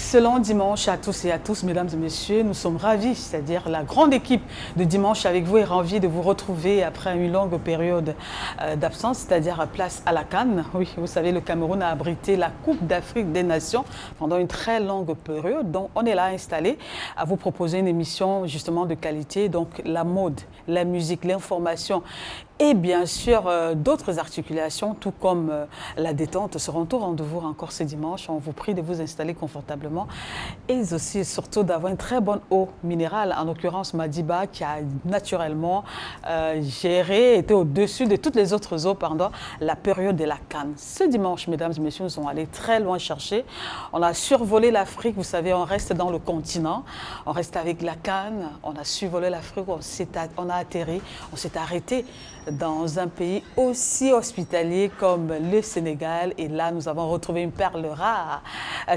Excellent dimanche à tous et à tous, mesdames et messieurs. Nous sommes ravis, c'est-à-dire la grande équipe de Dimanche avec vous est ravie de vous retrouver après une longue période d'absence, c'est-à-dire place à la CAN. Oui, vous savez, le Cameroun a abrité la Coupe d'Afrique des Nations pendant une très longue période. Donc, on est là installé à vous proposer une émission justement de qualité. Donc, la mode, la musique, l'information et bien sûr, d'autres articulations, tout comme la détente, seront au rendez-vous encore ce dimanche. On vous prie de vous installer confortablement et aussi, surtout, d'avoir une très bonne eau minérale, en l'occurrence Madiba, qui a naturellement géré, été au-dessus de toutes les autres eaux pendant la période de la CAN. Ce dimanche, mesdames et messieurs, nous sommes allés très loin chercher. On a survolé l'Afrique, vous savez, on reste dans le continent, on reste avec la CAN, on a survolé l'Afrique, on a atterri, on s'est arrêté dans un pays aussi hospitalier comme le Sénégal. Et là, nous avons retrouvé une perle rare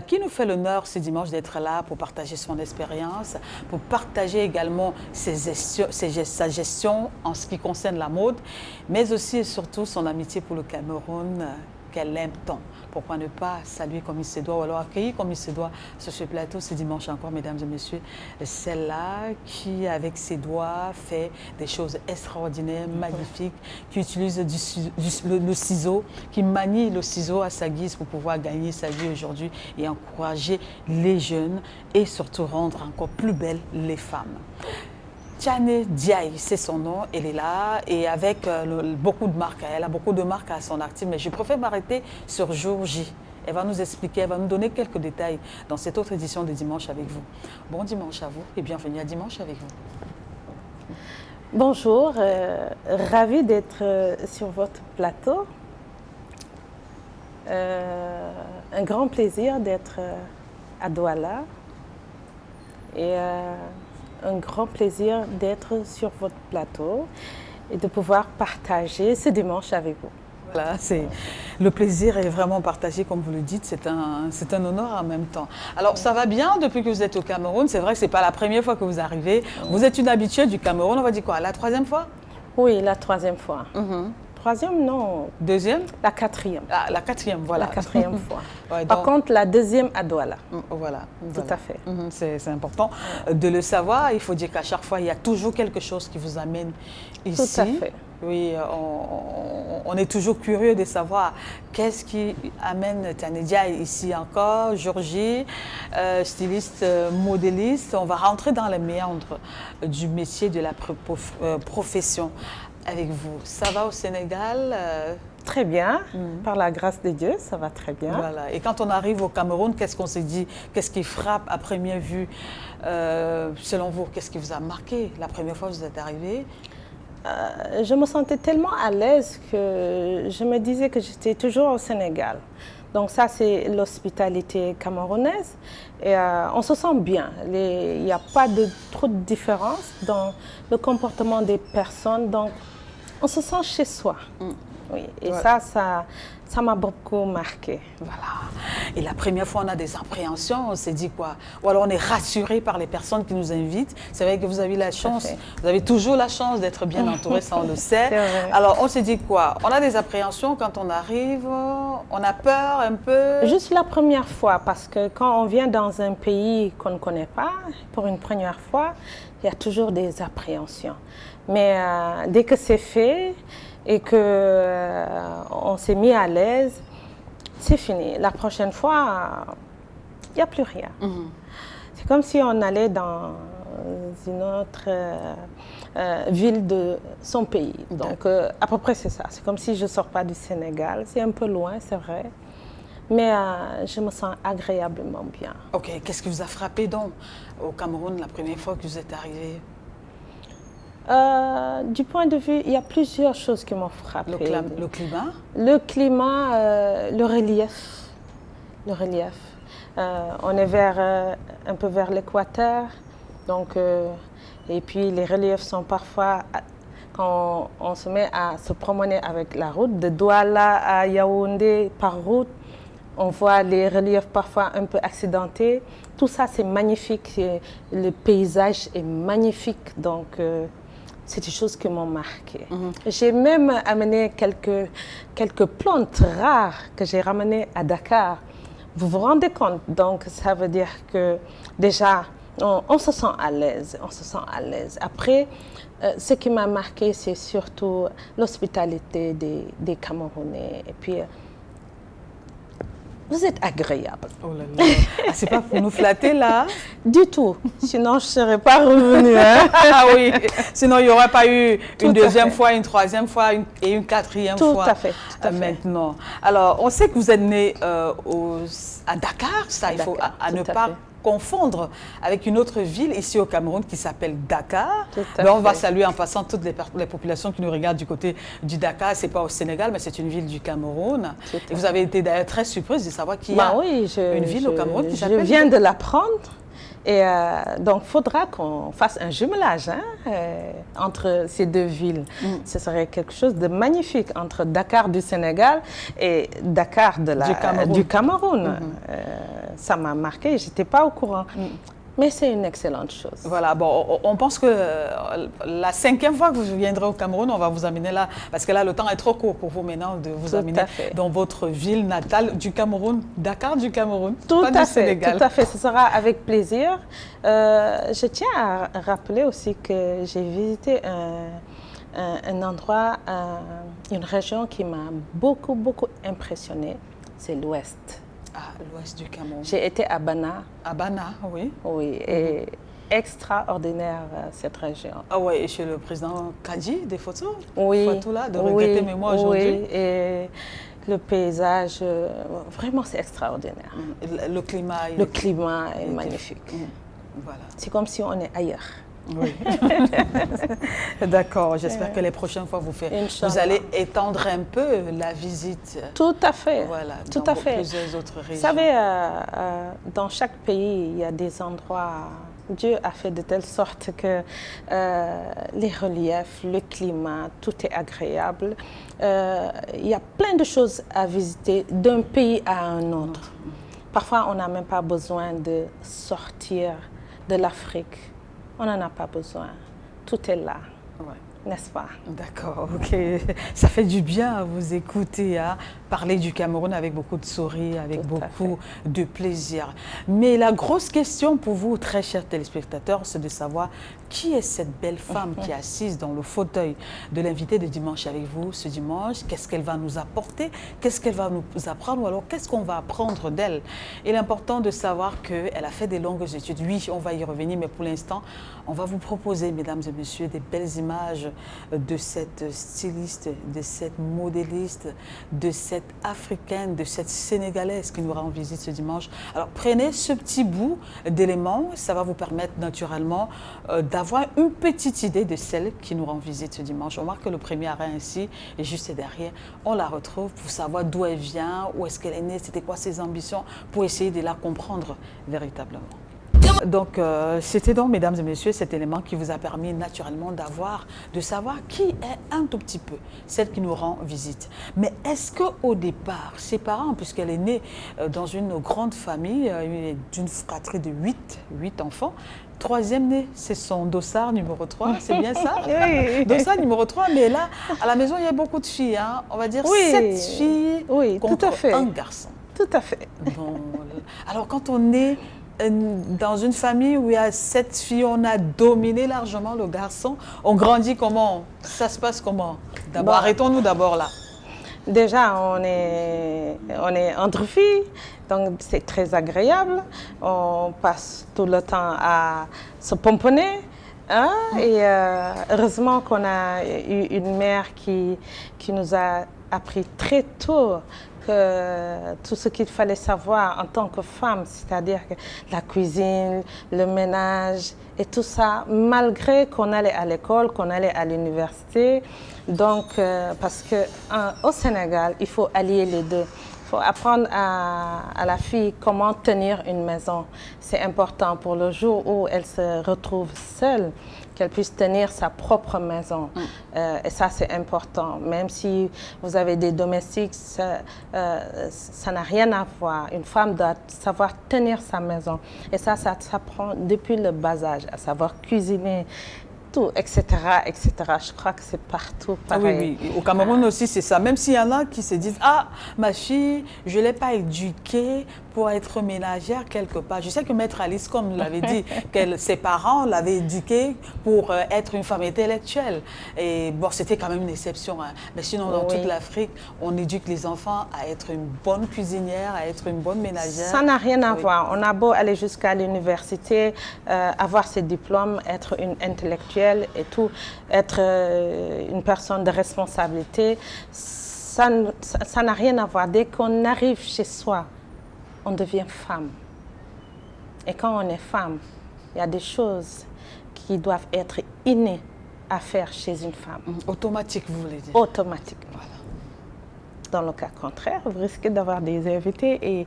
qui nous fait l'honneur ce dimanche d'être là pour partager son expérience, pour partager également sa gestion en ce qui concerne la mode, mais aussi et surtout son amitié pour le Cameroun qu'elle aime tant. Pourquoi ne pas saluer comme il se doit ou alors accueillir comme il se doit sur ce plateau ce dimanche encore, mesdames et messieurs, celle-là qui, avec ses doigts, fait des choses extraordinaires, magnifiques, qui utilise le ciseau, qui manie le ciseau à sa guise pour pouvoir gagner sa vie aujourd'hui et encourager les jeunes et surtout rendre encore plus belles les femmes. Tiane Diaye, c'est son nom, elle est là et avec beaucoup de marques, elle a beaucoup de marques à son actif, mais je préfère m'arrêter sur Jour J. Elle va nous expliquer, elle va nous donner quelques détails dans cette autre édition de Dimanche avec vous. Bon dimanche à vous et bienvenue à Dimanche avec vous. Bonjour, ravie d'être sur votre plateau. Un grand plaisir d'être à Douala et un grand plaisir d'être sur votre plateau et de pouvoir partager ce dimanche avec vous. Voilà, le plaisir est vraiment partagé, comme vous le dites, c'est un honneur en même temps. Alors, ça va bien depuis que vous êtes au Cameroun? C'est vrai que ce n'est pas la première fois que vous arrivez. Vous êtes une habituée du Cameroun, on va dire quoi, la troisième fois? Oui, la troisième fois. Troisième, non. Deuxième? La quatrième. Ah, la quatrième, voilà. La quatrième fois. Ouais, Par contre, la deuxième à Douala. Voilà. Tout à fait. C'est important de le savoir. Il faut dire qu'à chaque fois, il y a toujours quelque chose qui vous amène ici. Tout à fait. Oui, on est toujours curieux de savoir qu'est-ce qui amène Tiane Diaye ici encore, Georgie, styliste, modéliste. On va rentrer dans les méandres du métier de la profession avec vous. Ça va au Sénégal? Très bien, par la grâce de Dieu, ça va très bien. Voilà. Et quand on arrive au Cameroun, qu'est-ce qu'on s'est dit? Qu'est-ce qui frappe à première vue? Selon vous, qu'est-ce qui vous a marqué la première fois que vous êtes arrivé? Je me sentais tellement à l'aise que je me disais que j'étais toujours au Sénégal. Donc ça, c'est l'hospitalité camerounaise. Et on se sent bien. Il n'y a pas trop de différence dans le comportement des personnes. Donc, on se sent chez soi. Oui, et ouais. Ça m'a beaucoup marqué. Voilà. Et la première fois, on a des appréhensions, on s'est dit quoi? Ou alors on est rassuré par les personnes qui nous invitent. C'est vrai que vous avez la chance, vous avez toujours la chance d'être bien entouré, ça on le sait. Alors on s'est dit quoi? On a des appréhensions quand on arrive, on a peur un peu? Juste la première fois, parce que quand on vient dans un pays qu'on ne connaît pas, pour une première fois, il y a toujours des appréhensions. Mais dès que c'est fait, et qu'on s'est mis à l'aise, c'est fini. La prochaine fois, il n'y a plus rien. C'est comme si on allait dans une autre ville de son pays. Donc, à peu près, c'est ça. C'est comme si je ne sors pas du Sénégal. C'est un peu loin, c'est vrai. Mais je me sens agréablement bien. Ok, qu'est-ce qui vous a frappé donc au Cameroun la première fois que vous êtes arrivé? Du point de vue, il y a plusieurs choses qui m'ont frappé. Le climat? Le climat, le relief. Le relief. On est un peu vers l'équateur. Donc, et puis les reliefs sont parfois, quand on se met à se promener avec la route, de Douala à Yaoundé par route, on voit les reliefs parfois un peu accidentés. Tout ça, c'est magnifique. Le paysage est magnifique. Donc, c'est des choses qui m'ont marqué. J'ai même amené quelques plantes rares que j'ai ramenées à Dakar Vous vous rendez compte? Donc, ça veut dire que déjà, on se sent à l'aise, on se sent à l'aise. Après, ce qui m'a marqué, c'est surtout l'hospitalité des Camerounais. Et puis, vous êtes agréable. Oh là là. Ah, c'est pas pour nous flatter là? Du tout. Sinon, je ne serais pas revenue. Hein? Ah oui. Sinon, il n'y aurait pas eu Tout une à deuxième fait. fois, une troisième fois et une quatrième Tout fois. à fait, tout à fait. Maintenant. Alors, on sait que vous êtes né à Dakar. Ça, il faut Dakar, à ne tout à pas fait. confondre avec une autre ville ici au Cameroun qui s'appelle Dakar. Tout à Mais on va fait. saluer en passant toutes les populations qui nous regardent du côté du Dakar. C'est pas au Sénégal, mais c'est une ville du Cameroun. Tout à Et vous avez été d'ailleurs très surprise de savoir qu'il y Bah a oui, une ville au Cameroun qui je s'appelle... viens de l'apprendre. Et donc, il faudra qu'on fasse un jumelage hein, entre ces deux villes. Ce serait quelque chose de magnifique entre Dakar du Sénégal et Dakar du Cameroun. Ça m'a marqué, je n'étais pas au courant. Mais c'est une excellente chose. Voilà, bon, on pense que la 5e fois que vous viendrez au Cameroun, on va vous amener là, parce que là, le temps est trop court pour vous maintenant de vous Tout amener à fait. dans votre ville natale du Cameroun, Dakar du Cameroun, Tout pas à du fait, Sénégal. tout à fait. Ce sera avec plaisir. Je tiens à rappeler aussi que j'ai visité un endroit, une région qui m'a beaucoup, beaucoup impressionnée. C'est l'Ouest. Ah, l'ouest du Cameroun. J'ai été à Bana. À Bana, oui. Oui, et extraordinaire cette région. Ah oui, et chez le président Kadji, des photos. Oui. Photos là, de regretter mémoire aujourd'hui. Oui, et le paysage, vraiment c'est extraordinaire. Le climat. Le climat est magnifique. Voilà. C'est comme si on est ailleurs. Oui. D'accord, j'espère que les prochaines fois vous allez étendre un peu la visite. Tout à fait. Voilà, tout dans à fait. plusieurs autres régions. Vous savez, dans chaque pays, il y a des endroits. Dieu a fait de telle sorte que les reliefs, le climat, tout est agréable. Il y a plein de choses à visiter d'un pays à un autre. Parfois, on n'a même pas besoin de sortir de l'Afrique. On n'en a pas besoin. Tout est là. Ouais. N'est-ce pas? D'accord, ok. Ça fait du bien à vous écouter, à parler du Cameroun avec beaucoup de sourires, avec beaucoup de plaisir. Mais la grosse question pour vous, très chers téléspectateurs, c'est de savoir qui est cette belle femme qui est assise dans le fauteuil de l'invité de dimanche avec vous ce dimanche. Qu'est-ce qu'elle va nous apporter? Qu'est-ce qu'elle va nous apprendre? Ou alors qu'est-ce qu'on va apprendre d'elle? Il est important de savoir qu'elle a fait des longues études. Oui, on va y revenir, mais pour l'instant, on va vous proposer, mesdames et messieurs, des belles images de cette styliste, de cette modéliste, de cette africaine, de cette sénégalaise qui nous rend visite ce dimanche. Alors prenez ce petit bout d'éléments, ça va vous permettre naturellement d'avoir une petite idée de celle qui nous rend visite ce dimanche. On marque le premier arrêt ainsi et juste derrière, on la retrouve pour savoir d'où elle vient, où est-ce qu'elle est née, c'était quoi ses ambitions, pour essayer de la comprendre véritablement. Donc, c'était donc, mesdames et messieurs, cet élément qui vous a permis naturellement de savoir qui est un tout petit peu celle qui nous rend visite. Mais est-ce qu'au départ, ses parents, puisqu'elle est née dans une grande famille, d'une fratrie de 8 enfants, troisième né, c'est son dossard numéro 3, c'est bien ça? Oui. Dossard numéro 3, mais là, à la maison, il y a beaucoup de filles, hein? On va dire 7 filles contre tout à fait. un garçon. Tout à fait. Bon, alors, quand on est dans une famille où il y a 7 filles, on a dominé largement le garçon. On grandit comment? Ça se passe comment? D'abord, arrêtons-nous d'abord là. Déjà, on est entre filles, donc c'est très agréable. On passe tout le temps à se pomponner. Hein? Et heureusement qu'on a eu une mère qui nous a appris très tôt que tout ce qu'il fallait savoir en tant que femme, c'est-à-dire la cuisine, le ménage et tout ça, malgré qu'on allait à l'école, qu'on allait à l'université. Donc, parce qu'au Sénégal, il faut allier les deux. Il faut apprendre à la fille comment tenir une maison. C'est important pour le jour où elle se retrouve seule, qu'elle puisse tenir sa propre maison. Et ça, c'est important. Même si vous avez des domestiques, ça n'a rien à voir. Une femme doit savoir tenir sa maison. Et ça s'apprend depuis le bas âge, à savoir cuisiner, tout, etc., etc. Je crois que c'est partout pareil. Oui. Au Cameroun aussi, c'est ça. Même s'il y en a qui se disent « Ah, ma fille, je ne l'ai pas éduquée pour être ménagère quelque part? Je sais que Maître Alice, comme l'avait dit, ses parents l'avaient éduquée pour être une femme intellectuelle. Et bon, c'était quand même une exception. Hein. Mais sinon, dans toute l'Afrique, on éduque les enfants à être une bonne cuisinière, à être une bonne ménagère. Ça n'a rien à voir. On a beau aller jusqu'à l'université, avoir ses diplômes, être une intellectuelle et tout, être une personne de responsabilité, ça n'a rien à voir. Dès qu'on arrive chez soi, on devient femme. Et quand on est femme, il y a des choses qui doivent être innées à faire chez une femme. Automatique, vous voulez dire? Automatique. Voilà. Dans le cas contraire, vous risquez d'avoir des invités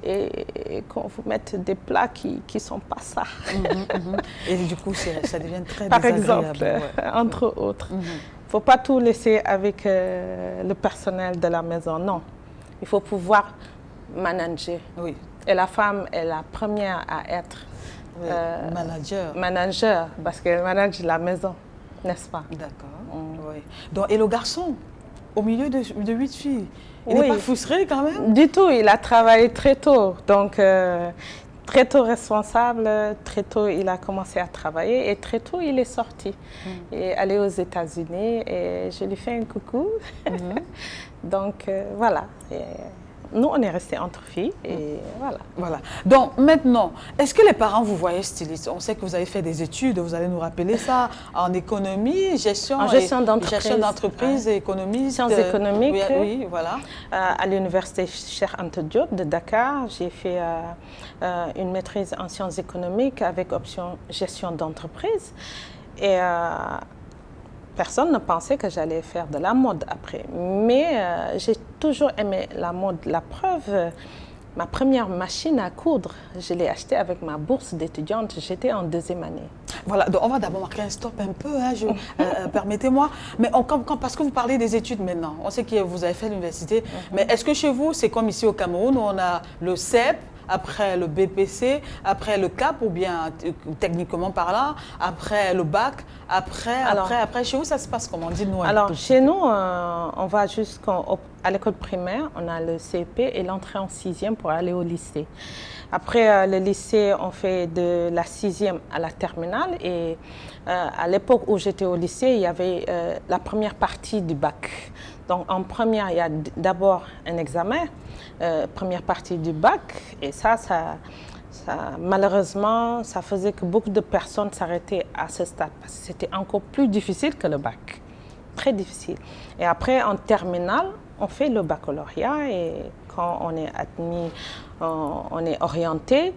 et qu'on vous mette des plats qui ne sont pas ça. Et du coup, ça devient très Par désagréable. exemple, entre autres. Il ne faut pas tout laisser avec le personnel de la maison, non. Il faut pouvoir manager. Oui. Et la femme est la première à être manager, parce qu'elle manage la maison, n'est-ce pas? D'accord. Oui. Donc, et le garçon, au milieu de 8 filles, il n'est pas frustré quand même? Du tout, il a travaillé très tôt. Donc, très tôt responsable, très tôt il a commencé à travailler et très tôt il est sorti. Il est allé aux États-Unis et je lui fais un coucou. Donc, voilà. Nous, on est restés entre filles et voilà. Donc, maintenant, est-ce que les parents vous voyaient styliste? On sait que vous avez fait des études, vous allez nous rappeler ça, en économie, gestion d'entreprise et économie. Sciences économiques. Oui, voilà. À l'université Cheikh Anta Diop de Dakar, j'ai fait une maîtrise en sciences économiques avec option gestion d'entreprise. Et personne ne pensait que j'allais faire de la mode après. Mais j'ai toujours aimé la mode. La preuve, ma première machine à coudre, je l'ai achetée avec ma bourse d'étudiante. J'étais en 2e année. Voilà, donc on va d'abord marquer un stop un peu, hein, permettez-moi. Mais parce que vous parlez des études maintenant, on sait que vous avez fait l'université. Mais est-ce que chez vous, c'est comme ici au Cameroun, où on a le CEP, après le BPC, après le CAP, ou bien techniquement par là, après le bac, après chez vous, ça se passe comment? Dites-nous. Alors, chez nous, on va jusqu'à l'école primaire, on a le CEP et l'entrée en 6e pour aller au lycée. Après le lycée, on fait de la 6e à la terminale et à l'époque où j'étais au lycée, il y avait la première partie du bac. Donc en première, il y a d'abord un examen, première partie du bac et ça malheureusement, ça faisait que beaucoup de personnes s'arrêtaient à ce stade parce que c'était encore plus difficile que le bac, très difficile. Et après, en terminale, on fait le baccalauréat et quand on est admis, on est orienté.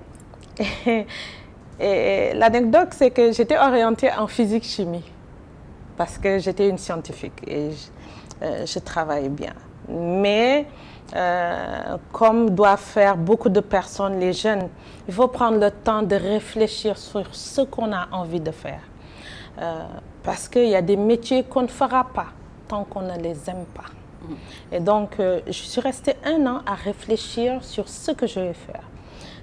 Et l'anecdote, c'est que j'étais orientée en physique-chimie parce que j'étais une scientifique et je travaillais bien. Mais comme doivent faire beaucoup de personnes, les jeunes, il faut prendre le temps de réfléchir sur ce qu'on a envie de faire. Parce qu'il y a des métiers qu'on ne fera pas tant qu'on ne les aime pas. Et donc, je suis restée 1 an à réfléchir sur ce que je vais faire.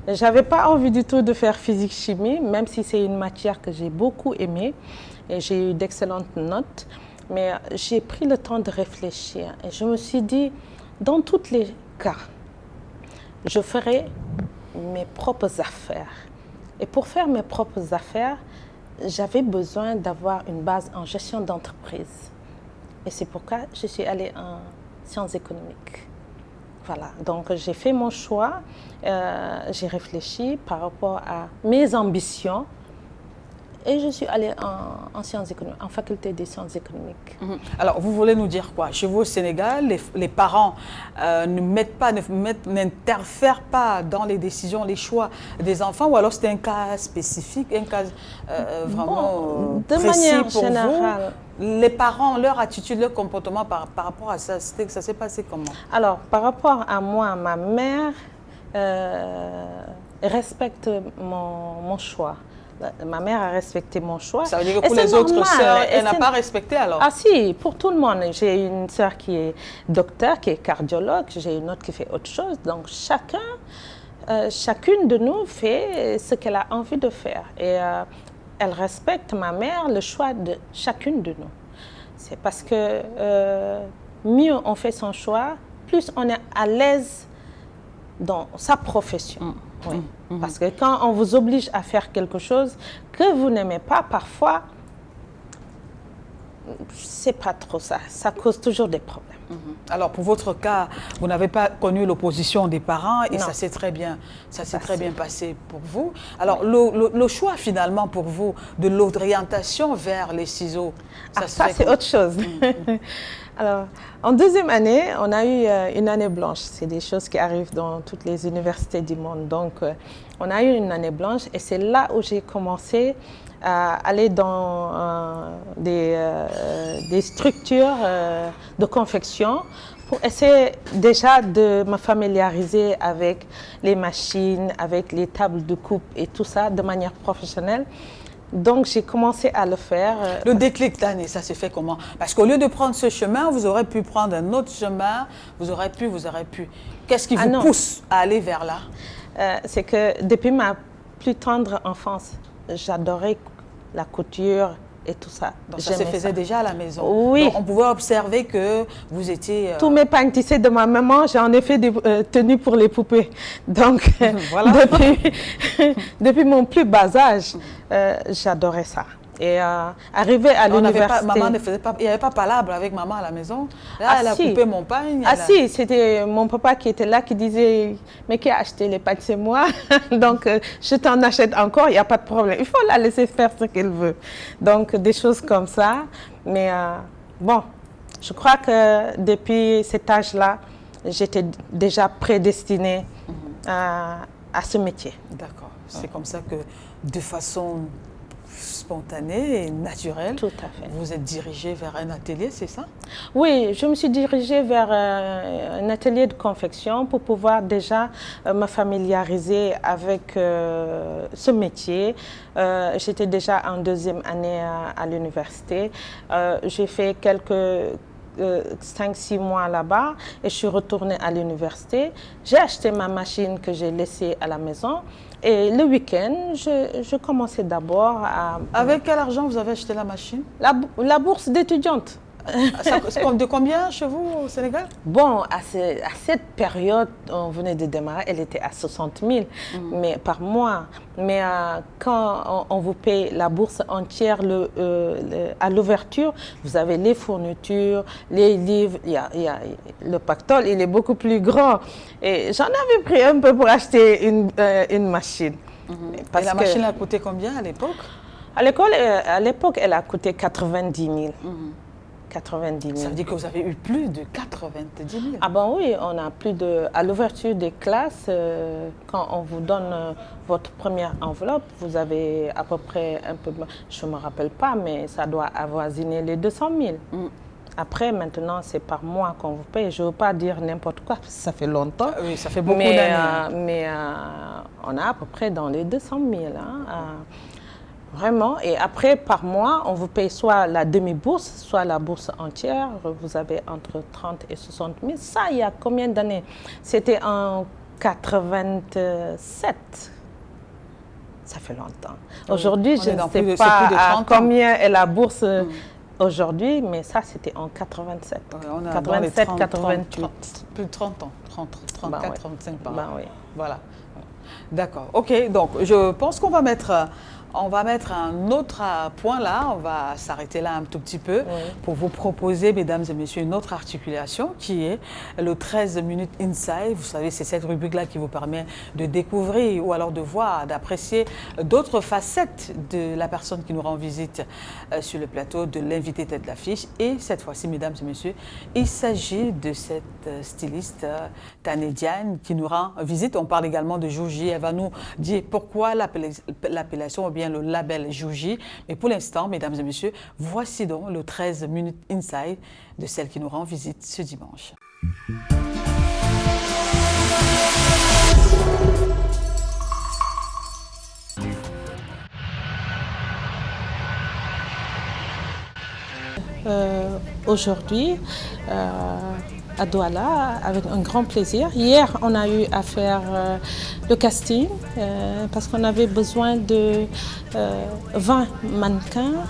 Je n'avais pas envie du tout de faire physique-chimie, même si c'est une matière que j'ai beaucoup aimée et j'ai eu d'excellentes notes. Mais j'ai pris le temps de réfléchir et je me suis dit, dans tous les cas, je ferai mes propres affaires. Et pour faire mes propres affaires, j'avais besoin d'avoir une base en gestion d'entreprise. Et c'est pourquoi je suis allée en sciences économiques. Voilà, donc j'ai fait mon choix, j'ai réfléchi par rapport à mes ambitions et je suis allée en sciences économiques, en faculté des sciences économiques. Alors, vous voulez nous dire quoi? Chez vous au Sénégal, les parents n'interfèrent pas dans les décisions, les choix des enfants, ou alors c'est un cas spécifique, un cas vraiment de précis manière pour générale. vous? Les parents, leur attitude, leur comportement par rapport à ça, ça s'est passé comment? Alors, par rapport à moi, ma mère respecte mon choix. Ma mère a respecté mon choix. Ça veut dire que pour les autres sœurs, elle n'a pas respecté alors? Ah si, pour tout le monde. J'ai une sœur qui est docteur, qui est cardiologue, j'ai une autre qui fait autre chose. Donc chacune de nous fait ce qu'elle a envie de faire. Et elle respecte, ma mère, le choix de chacune de nous. C'est parce que mieux on fait son choix, plus on est à l'aise dans sa profession. Oui. Parce que quand on vous oblige à faire quelque chose que vous n'aimez pas, parfois, c'est pas trop ça. Ça cause toujours des problèmes. Alors, pour votre cas, vous n'avez pas connu l'opposition des parents et Non. ça s'est très bien passé pour vous. Alors, le choix finalement pour vous de l'orientation vers les ciseaux, ça c'est autre chose. Alors, en deuxième année, on a eu une année blanche. C'est des choses qui arrivent dans toutes les universités du monde. Donc, on a eu une année blanche et c'est là où j'ai commencé à aller dans des structures de confection pour essayer déjà de me familiariser avec les machines, avec les tables de coupe et tout ça de manière professionnelle. Donc, j'ai commencé à le faire. Le déclic d'année, ça s'est fait comment? Parce qu'au lieu de prendre ce chemin, vous aurez pu prendre un autre chemin, vous aurez pu. Qu'est-ce qui vous pousse à aller vers là? C'est que depuis ma plus tendre enfance, j'adorais la couture et tout ça. Donc ça se faisait déjà à la maison. Oui. Donc on pouvait observer que vous étiez... Tous mes pagnes tissés de ma maman, j'en ai fait des tenues pour les poupées. Donc, voilà. depuis mon plus bas âge, j'adorais ça. Et arrivé à l'université... Maman ne faisait pas... Il n'y avait pas palabre avec maman à la maison. Là, elle a coupé mon pagne. Si, c'était mon papa qui était là, qui disait « Mais qui a acheté les pagnes? C'est moi. Donc, je t'en achète encore, il n'y a pas de problème. Il faut la laisser faire ce qu'elle veut. » Donc, des choses comme ça. Mais bon, je crois que depuis cet âge-là, j'étais déjà prédestinée à ce métier. D'accord. C'est comme ça que, de façon spontanée et naturelle, tout à fait, vous êtes dirigée vers un atelier, c'est ça? Oui, je me suis dirigée vers un atelier de confection pour pouvoir déjà me familiariser avec ce métier. J'étais déjà en deuxième année à l'université. J'ai fait quelques 5-6 mois là-bas et je suis retournée à l'université. J'ai acheté ma machine que j'ai laissée à la maison et le week-end, je commençais d'abord à... Avec quel argent vous avez acheté la machine? La bourse d'étudiante. De combien chez vous au Sénégal? Bon, à cette période, on venait de démarrer, elle était à 60 000 mais par mois. Mais quand on vous paye la bourse entière à l'ouverture, vous avez les fournitures, les livres, le pactole, il est beaucoup plus grand. Et j'en avais pris un peu pour acheter une machine. Et la machine a coûté combien à l'époque? À l'époque, elle a coûté 90 000. 90 000. Ça veut dire que vous avez eu plus de 90 000. Ah ben oui, on a plus de... À l'ouverture des classes, quand on vous donne votre première enveloppe, vous avez à peu près un peu... Je ne me rappelle pas, mais ça doit avoisiner les 200 000. Après, maintenant, c'est par mois qu'on vous paye. Je ne veux pas dire n'importe quoi, parce que ça fait longtemps. Oui, ça fait beaucoup d'années. Mais on a à peu près dans les 200 000. Vraiment. Et après, par mois, on vous paye soit la demi-bourse, soit la bourse entière. Vous avez entre 30 et 60 000. Ça, il y a combien d'années? C'était en 87. Ça fait longtemps. Aujourd'hui, je ne sais pas à combien est la bourse aujourd'hui, mais ça, c'était en 87. On a 87, 88. Plus de 30 ans. 34, 35 par an. Oui. Voilà. D'accord. OK. Donc, je pense qu'on va mettre... On va mettre un autre point là, on va s'arrêter là un tout petit peu pour vous proposer, mesdames et messieurs, une autre articulation qui est le 13 minutes inside. Vous savez, c'est cette rubrique-là qui vous permet de découvrir ou alors de voir, d'apprécier d'autres facettes de la personne qui nous rend visite sur le plateau, de l'invité tête d'affiche. Et cette fois-ci, mesdames et messieurs, il s'agit de cette styliste Tane Diagne qui nous rend visite. On parle également de Jouji. Elle va nous dire pourquoi l'appellation ou bien le label Jouji. Mais pour l'instant, mesdames et messieurs, voici donc le 13 minutes inside de celle qui nous rend visite ce dimanche. Aujourd'hui, à Douala, avec un grand plaisir. Hier, on a eu à faire le casting parce qu'on avait besoin de 20 mannequins.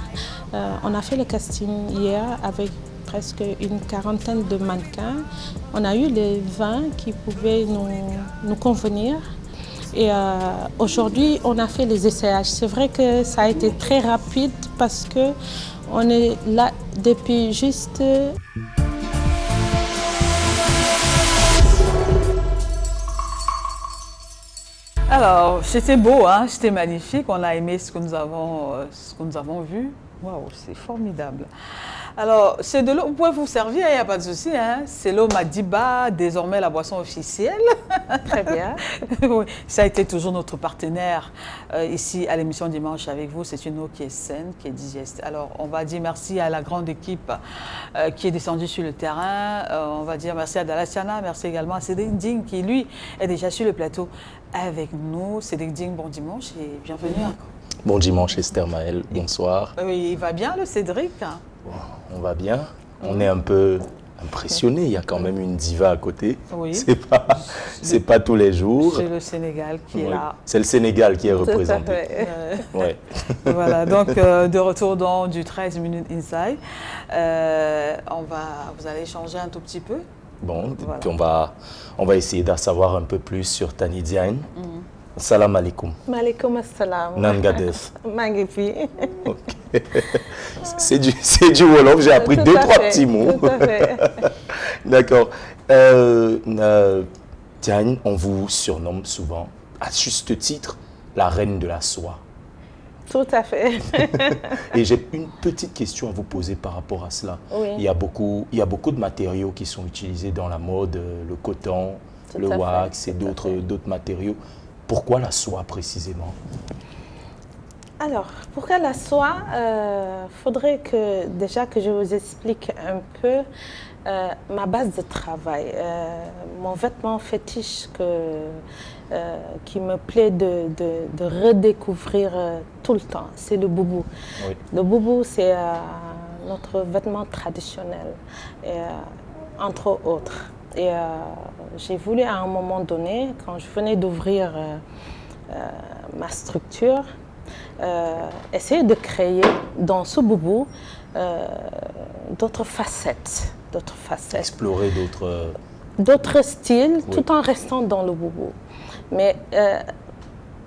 On a fait le casting hier avec presque une quarantaine de mannequins. On a eu les 20 qui pouvaient nous convenir. Et aujourd'hui, on a fait les essayages. C'est vrai que ça a été très rapide parce qu'on est là depuis juste... Alors, c'était beau, hein? C'était magnifique. On a aimé ce que nous avons vu. Waouh, c'est formidable. Alors, c'est de l'eau, vous pouvez vous servir, il n'y a pas de souci. Hein? C'est l'eau Madiba, désormais la boisson officielle. Très bien. Oui, ça a été toujours notre partenaire ici à l'émission Dimanche avec vous. C'est une eau qui est saine, qui est digeste. Alors, on va dire merci à la grande équipe qui est descendue sur le terrain. On va dire merci à Dalassiana, merci également à Cédric Ding qui, lui, est déjà sur le plateau avec nous. Cédric Ding, bon dimanche et bienvenue encore. Bon dimanche Esther Maël, bonsoir. Oui, il va bien le Cédric? On va bien, on est un peu impressionné, il y a quand même une diva à côté. Oui. C'est pas tous les jours. C'est le Sénégal qui est là. C'est le Sénégal qui est représenté. Ouais. Voilà, donc de retour dans du 13 minutes inside. Vous allez changer un tout petit peu. Bon, voilà. Puis on va essayer d'en savoir un peu plus sur Tani Diagne. Salam alaikum. Malikum assalam. Nangadef. Mangifi. Okay. C'est du Wolof, j'ai appris deux, trois petits mots. Tout à fait. D'accord. Diagne, on vous surnomme souvent, à juste titre, la reine de la soie. Tout à fait. Et j'ai une petite question à vous poser par rapport à cela. Oui. Il y a beaucoup de matériaux qui sont utilisés dans la mode, le coton, le wax et d'autres matériaux. Pourquoi la soie précisément? Alors, pourquoi la soie? Faudrait déjà que je vous explique un peu ma base de travail. Mon vêtement fétiche qui me plaît de redécouvrir tout le temps, c'est le boubou. Oui. Le boubou, c'est notre vêtement traditionnel, entre autres. Et j'ai voulu à un moment donné, quand je venais d'ouvrir ma structure, essayer de créer dans ce boubou d'autres facettes. Explorer d'autres styles, oui, tout en restant dans le boubou. Mais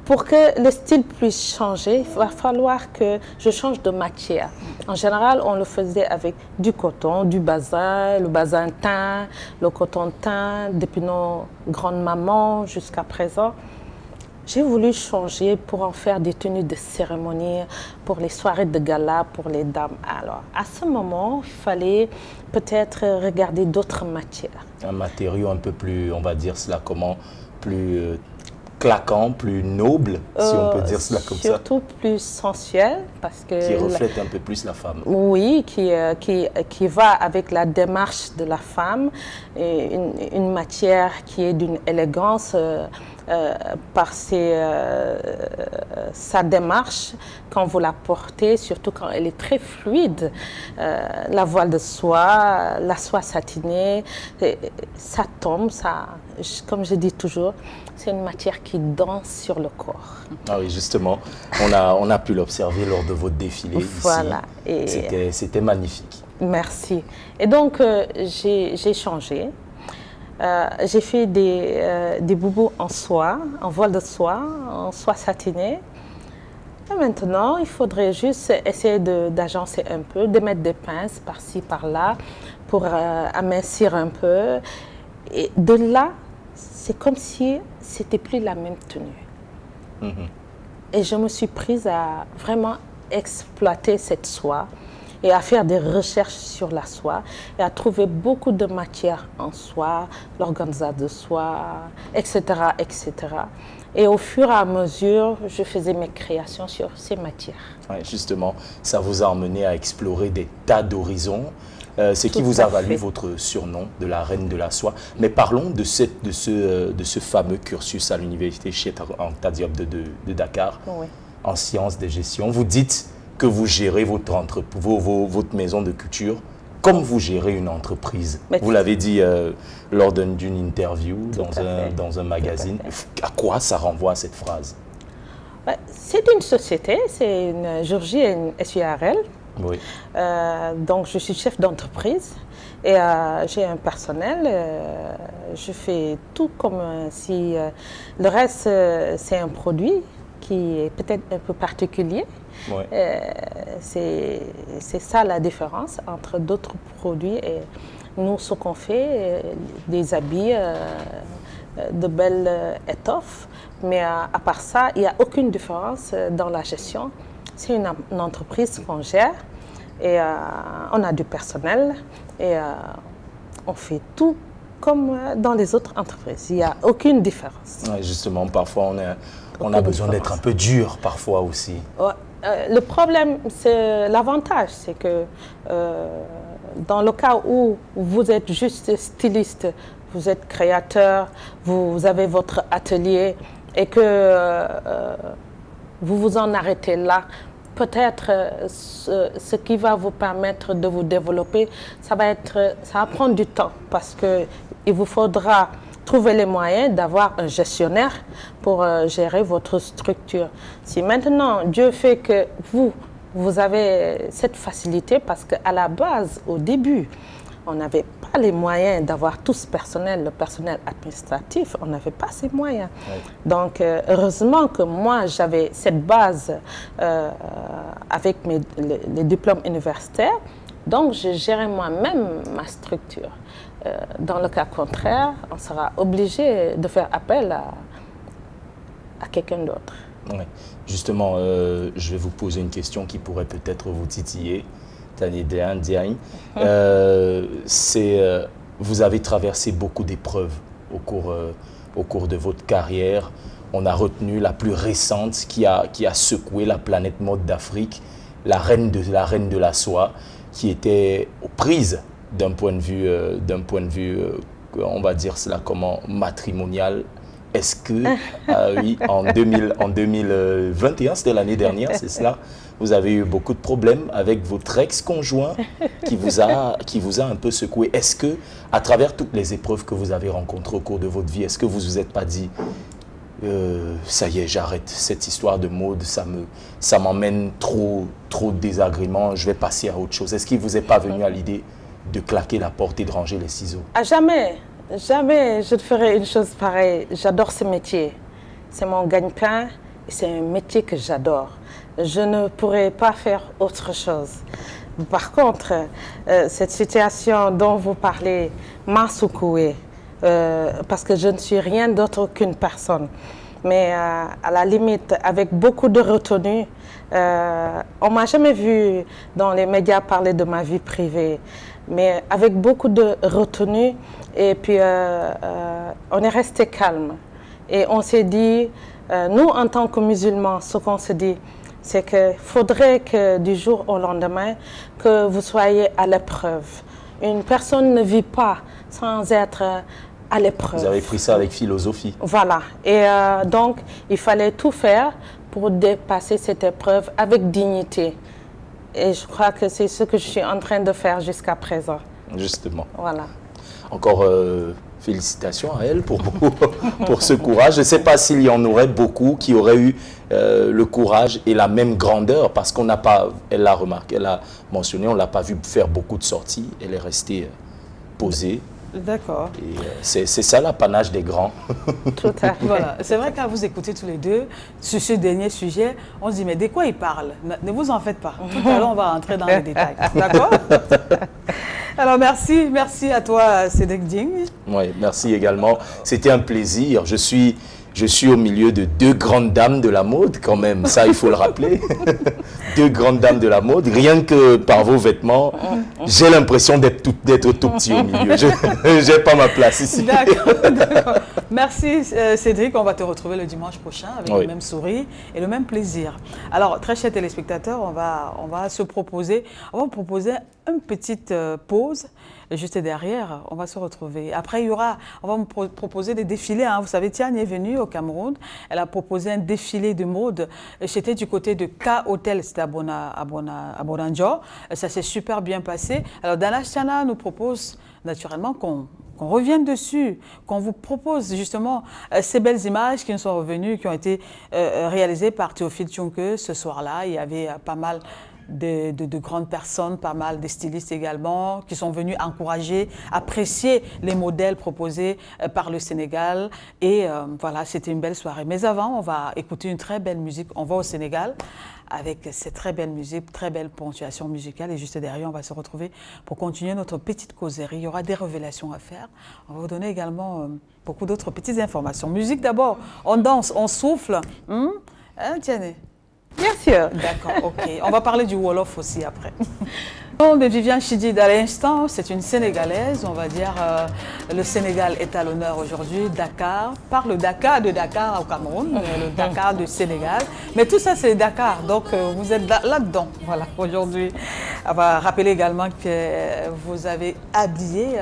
pour que le style puisse changer, il va falloir que je change de matière. En général, on le faisait avec du coton, du bazin, le bazin teint, le coton teint, depuis nos grandes mamans jusqu'à présent. J'ai voulu changer pour en faire des tenues de cérémonie, pour les soirées de gala, pour les dames. Alors, à ce moment, il fallait peut-être regarder d'autres matières. Un matériau un peu plus, on va dire cela comment, plus claquant, plus noble, si on peut dire cela comme ça. Surtout plus sensuel, parce que... Qui reflète un peu plus la femme. Oui, qui va avec la démarche de la femme, et une matière qui est d'une élégance par sa démarche, quand vous la portez, surtout quand elle est très fluide. La voile de soie, la soie satinée, ça tombe, comme je dis toujours, c'est une matière qui danse sur le corps. Ah oui, justement, on a pu l'observer lors de votre défilé voilà. Ici. C'était magnifique. Merci. Et donc, j'ai changé. J'ai fait des boubous en soie, en voile de soie, en soie satinée. Et maintenant, il faudrait juste essayer d'agencer un peu, de mettre des pinces par-ci, par-là, pour amincir un peu. Et de là, c'est comme si c'était plus la même tenue. Et je me suis prise à vraiment exploiter cette soie et à faire des recherches sur la soie et à trouver beaucoup de matières en soie, l'organza de soie, etc., etc. Et au fur et à mesure, je faisais mes créations sur ces matières. Ouais, justement, ça vous a emmené à explorer des tas d'horizons. C'est qui vous a valu votre surnom de la reine de la soie. Mais parlons de ce fameux cursus à l'université Cheikh Anta Diop de Dakar, Oui. en sciences de gestion. Vous dites que vous gérez votre maison de couture comme vous gérez une entreprise. Vous l'avez dit lors d'une interview dans un magazine. À quoi ça renvoie cette phrase? C'est une société, c'est une Georgie et une SURL. Oui. Donc, je suis chef d'entreprise et j'ai un personnel. Je fais tout comme si le reste, c'est un produit qui est peut-être un peu particulier. Oui. C'est ça la différence entre d'autres produits et nous, ce qu'on fait, des habits, de belles étoffes. Mais à part ça, il n'y a aucune différence dans la gestion. C'est une entreprise qu'on gère et on a du personnel et on fait tout comme dans les autres entreprises. Il n'y a aucune différence. Ouais, justement, parfois on a besoin d'être un peu dur parfois aussi. Ouais. Le problème, c'est l'avantage, c'est que dans le cas où vous êtes juste styliste, vous êtes créateur, vous avez votre atelier et que vous vous en arrêtez là, peut-être ce qui va vous permettre de vous développer, ça va prendre du temps parce qu'il vous faudra trouver les moyens d'avoir un gestionnaire pour gérer votre structure. Si maintenant Dieu fait que vous avez cette facilité parce qu'à la base, au début, on n'avait pas les moyens d'avoir tout ce personnel, le personnel administratif, on n'avait pas ces moyens. Oui. Donc, heureusement que moi, j'avais cette base avec les diplômes universitaires. Donc, je gérais moi-même ma structure. Dans le cas contraire, on sera obligé de faire appel à quelqu'un d'autre. Oui. Justement, je vais vous poser une question qui pourrait peut-être vous titiller. Vous avez traversé beaucoup d'épreuves au cours de votre carrière. On a retenu la plus récente qui a secoué la planète mode d'Afrique, la reine de la soie, qui était aux prises d'un point de vue, on va dire cela comment, matrimonial. Est-ce que, oui, en 2021, c'était l'année dernière, c'est cela, vous avez eu beaucoup de problèmes avec votre ex-conjoint qui vous a un peu secoué. Est-ce que, à travers toutes les épreuves que vous avez rencontrées au cours de votre vie, est-ce que vous vous êtes pas dit, ça y est, j'arrête cette histoire de mode, ça m'emmène trop de désagréments, je vais passer à autre chose. Est-ce qu'il vous est pas venu à l'idée de claquer la porte et de ranger les ciseaux? À jamais. Jamais je ne ferai une chose pareille. J'adore ce métier. C'est mon gagne-pain et c'est un métier que j'adore. Je ne pourrais pas faire autre chose. Par contre, cette situation dont vous parlez m'a secouée parce que je ne suis rien d'autre qu'une personne. Mais à la limite, avec beaucoup de retenue, on ne m'a jamais vu dans les médias parler de ma vie privée. Mais avec beaucoup de retenue, et puis on est resté calme. Et on s'est dit, nous en tant que musulmans, ce qu'on se dit, c'est qu'il faudrait que du jour au lendemain, que vous soyez à l'épreuve. Une personne ne vit pas sans être à l'épreuve. Vous avez pris ça avec philosophie. Voilà. Et donc, il fallait tout faire pour dépasser cette épreuve avec dignité. Et je crois que c'est ce que je suis en train de faire jusqu'à présent. Justement. Voilà. Encore félicitations à elle pour ce courage. Je ne sais pas s'il y en aurait beaucoup qui auraient eu le courage et la même grandeur, parce qu'on n'a pas, elle l'a remarqué, elle a mentionné, on ne l'a pas vu faire beaucoup de sorties. Elle est restée posée. D'accord. Et c'est ça l'apanage des grands. Tout à fait. Voilà. C'est vrai qu'à vous écouter tous les deux, sur ce dernier sujet, on se dit, mais de quoi il parle? Ne vous en faites pas. Tout à l'heure, on va entrer dans les détails. D'accord? Alors, merci à toi, Cédric Dieng. Oui, merci également. C'était un plaisir. Je suis au milieu de deux grandes dames de la mode, quand même. Ça, il faut le rappeler. Deux grandes dames de la mode. Rien que par vos vêtements, j'ai l'impression d'être tout petit au milieu. Je n'ai pas ma place ici. D'accord. Merci, Cédric. On va te retrouver le dimanche prochain avec le même sourire et le même plaisir. Alors, très chers téléspectateurs, on va vous proposer une petite pause. Juste derrière, on va se retrouver. Après, on va me proposer des défilés. Hein. Vous savez, Tiane est venue au Cameroun. Elle a proposé un défilé de mode. C'était du côté de K Hotel, c'était à Bonanjo. Ça s'est super bien passé. Alors, Dana Chana nous propose naturellement qu'on revienne dessus, qu'on vous propose justement ces belles images qui nous sont revenues, qui ont été réalisées par Théophile Tchonke ce soir-là. Il y avait pas mal de grandes personnes, pas mal de stylistes également, qui sont venus encourager, apprécier les modèles proposés par le Sénégal. Et voilà, c'était une belle soirée. Mais avant, on va écouter une très belle musique. On va au Sénégal avec cette très belle musique, très belle ponctuation musicale. Et juste derrière, on va se retrouver pour continuer notre petite causerie. Il y aura des révélations à faire. On va vous donner également beaucoup d'autres petites informations. Musique d'abord, on danse, on souffle. Hein, Tiane? Bien sûr. D'accord, ok. On va parler du Wolof aussi après. Bon, de Viviane Chidid à l'instant, c'est une Sénégalaise, on va dire. Le Sénégal est à l'honneur aujourd'hui. Dakar, par le Dakar de Dakar au Cameroun, le Dakar du Sénégal. Mais tout ça, c'est Dakar, donc vous êtes là-dedans, voilà, aujourd'hui. On va rappeler également que vous avez habillé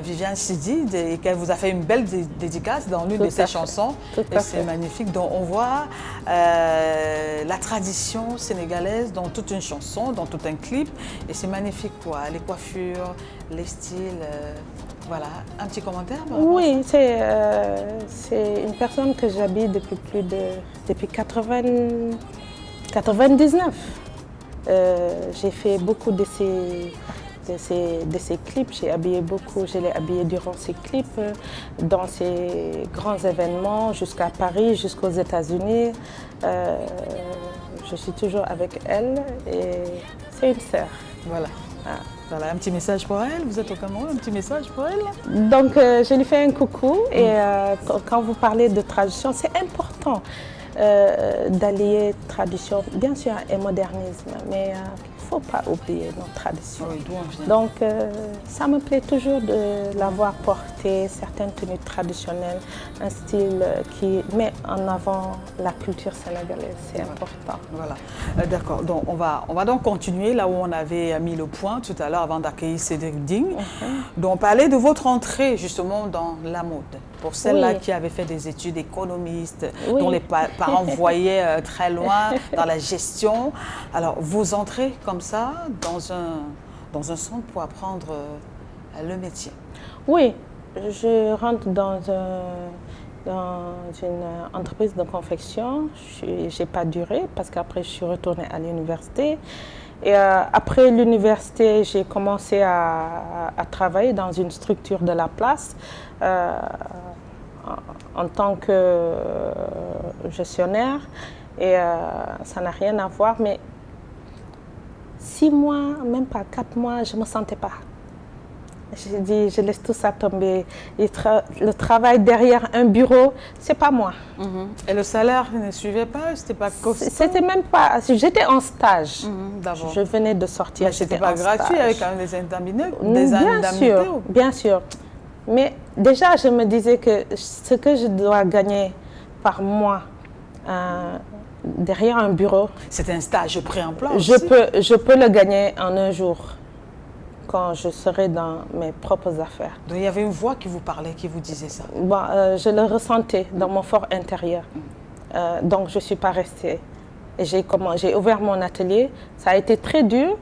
Viviane Chidid et qu'elle vous a fait une belle dédicace dans l'une de ses chansons. Et c'est magnifique. Donc on voit la tradition sénégalaise dans toute une chanson, dans tout un clip. Et c'est magnifique quoi. Les coiffures, les styles. Voilà. Un petit commentaire? Oui, c'est une personne que j'habille depuis 99. J'ai fait beaucoup de ces clips, j'ai habillé beaucoup, je l'ai habillé durant ces clips, dans ces grands événements, jusqu'à Paris, jusqu'aux États-Unis. Je suis toujours avec elle et c'est une sœur. Voilà. Ah. Voilà, un petit message pour elle, vous êtes au Cameroun, un petit message pour elle? Donc je lui fais un coucou et quand vous parlez de tradition, c'est important d'allier tradition, bien sûr, et modernisme, mais il ne faut pas oublier nos traditions. Oui, d'où on vient. Donc ça me plaît toujours de l'avoir porté, certaines tenues traditionnelles, un style qui met en avant la culture sénégalaise, c'est important. Voilà, d'accord. Donc on va donc continuer là où on avait mis le point tout à l'heure avant d'accueillir Cédric Digne. Donc on parlait de votre entrée justement dans la mode. Pour celles-là qui avaient fait des études économistes, dont les parents voyaient très loin dans la gestion. Alors vous entrez comme ça dans un centre pour apprendre le métier? Oui, je rentre dans une entreprise de confection. Je n'ai pas duré parce qu'après je suis retournée à l'université. Et après l'université, j'ai commencé à travailler dans une structure de la place en tant que gestionnaire. Et ça n'a rien à voir, mais 6 mois, même pas 4 mois, je ne me sentais pas. J'ai dit, je laisse tout ça tomber. Le travail derrière un bureau, c'est pas moi. Et le salaire ne suivait pas? C'était pas costaud? C'était même pas. J'étais en stage. Je venais de sortir. Mais c'était pas gratuit avec quand même des indemnités? Bien sûr. Mais déjà, je me disais que ce que je dois gagner par mois derrière un bureau. C'est un stage pré-emploi. Je peux le gagner en un jour, quand je serai dans mes propres affaires. Donc il y avait une voix qui vous parlait, qui vous disait ça? Bon, je le ressentais dans mon fort intérieur. Donc je ne suis pas restée. Et j'ai ouvert mon atelier. Ça a été très dur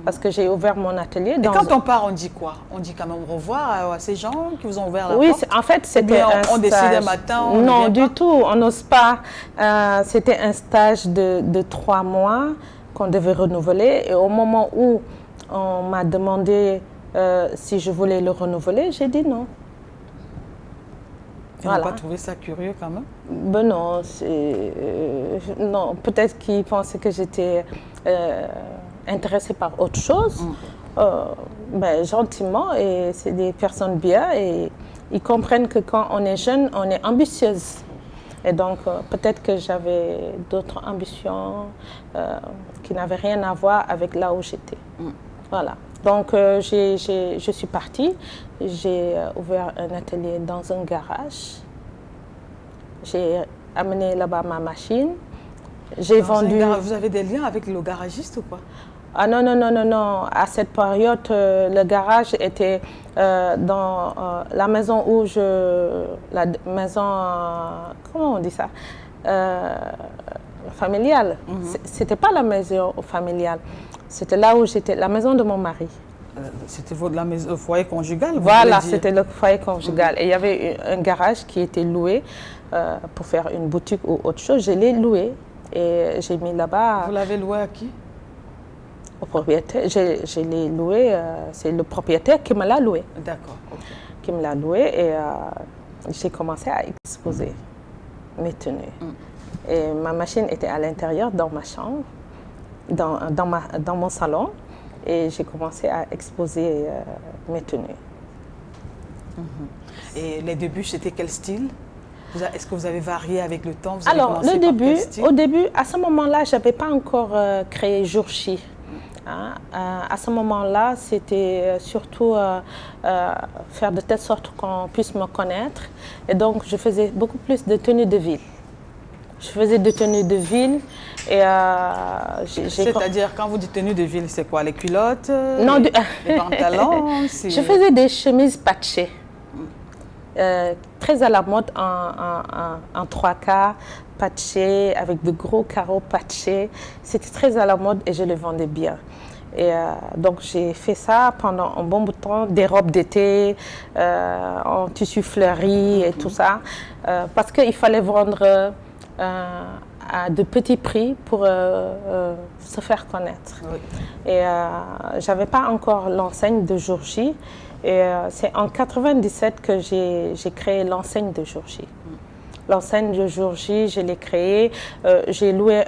parce que j'ai ouvert mon atelier. Et quand on part, on dit quoi? On dit quand même au revoir à ces gens qui vous ont ouvert la porte? Oui, en fait, c'était un stage. On décide un matin? Non, du tout. On n'ose pas. C'était un stage de 3 mois qu'on devait renouveler. Et au moment où on m'a demandé si je voulais le renouveler, j'ai dit non. Vous n'avez pas trouvé ça curieux quand même? Ben non, non. Peut-être qu'ils pensaient que j'étais intéressée par autre chose. Ben, gentiment, et c'est des personnes bien et ils comprennent que quand on est jeune, on est ambitieuse. Et donc, peut-être que j'avais d'autres ambitions qui n'avaient rien à voir avec là où j'étais. Voilà. Donc, je suis partie. J'ai ouvert un atelier dans un garage. J'ai amené là-bas ma machine. J'ai vendu... Vous avez des liens avec le garagiste ou quoi? Ah non, non, non, non, non. À cette période, le garage était dans la maison où la maison, comment on dit ça? Familiale. C'était pas la maison familiale. C'était là où j'étais, la maison de mon mari. C'était le foyer conjugal? Voilà, c'était le foyer conjugal. Et il y avait un garage qui était loué pour faire une boutique ou autre chose. Je l'ai loué et j'ai mis là-bas. Vous l'avez loué à qui? au propriétaire. Je l'ai loué, c'est le propriétaire qui me l'a loué. D'accord. Ok. Qui me l'a loué et j'ai commencé à exposer mes tenues. Et ma machine était à l'intérieur dans ma chambre, dans mon salon, et j'ai commencé à exposer mes tenues. Et les débuts, c'était quel style? Est-ce que vous avez varié avec le temps? Vous avez Alors, commencé par quel style? au début, à ce moment-là, je n'avais pas encore créé Jour J. Hein? À ce moment-là, c'était surtout faire de telle sorte qu'on puisse me connaître. Et donc, je faisais beaucoup plus de tenues de ville. Je faisais des tenues de ville et c'est-à-dire, quand vous dites tenue de ville, c'est quoi? Les culottes? Non, les pantalons? Je faisais des chemises patchées. Très à la mode en 3/4, patchées, avec de gros carreaux patchés. C'était très à la mode et je les vendais bien. Et donc j'ai fait ça pendant un bon bout de temps, des robes d'été en tissu fleuri et tout ça, parce qu'il fallait vendre à de petits prix pour se faire connaître. Oui. Et je n'avais pas encore l'enseigne de Jour J. Et c'est en 97 que j'ai créé l'enseigne de Jour J. L'enseigne de Jour J, je l'ai créée. J'ai loué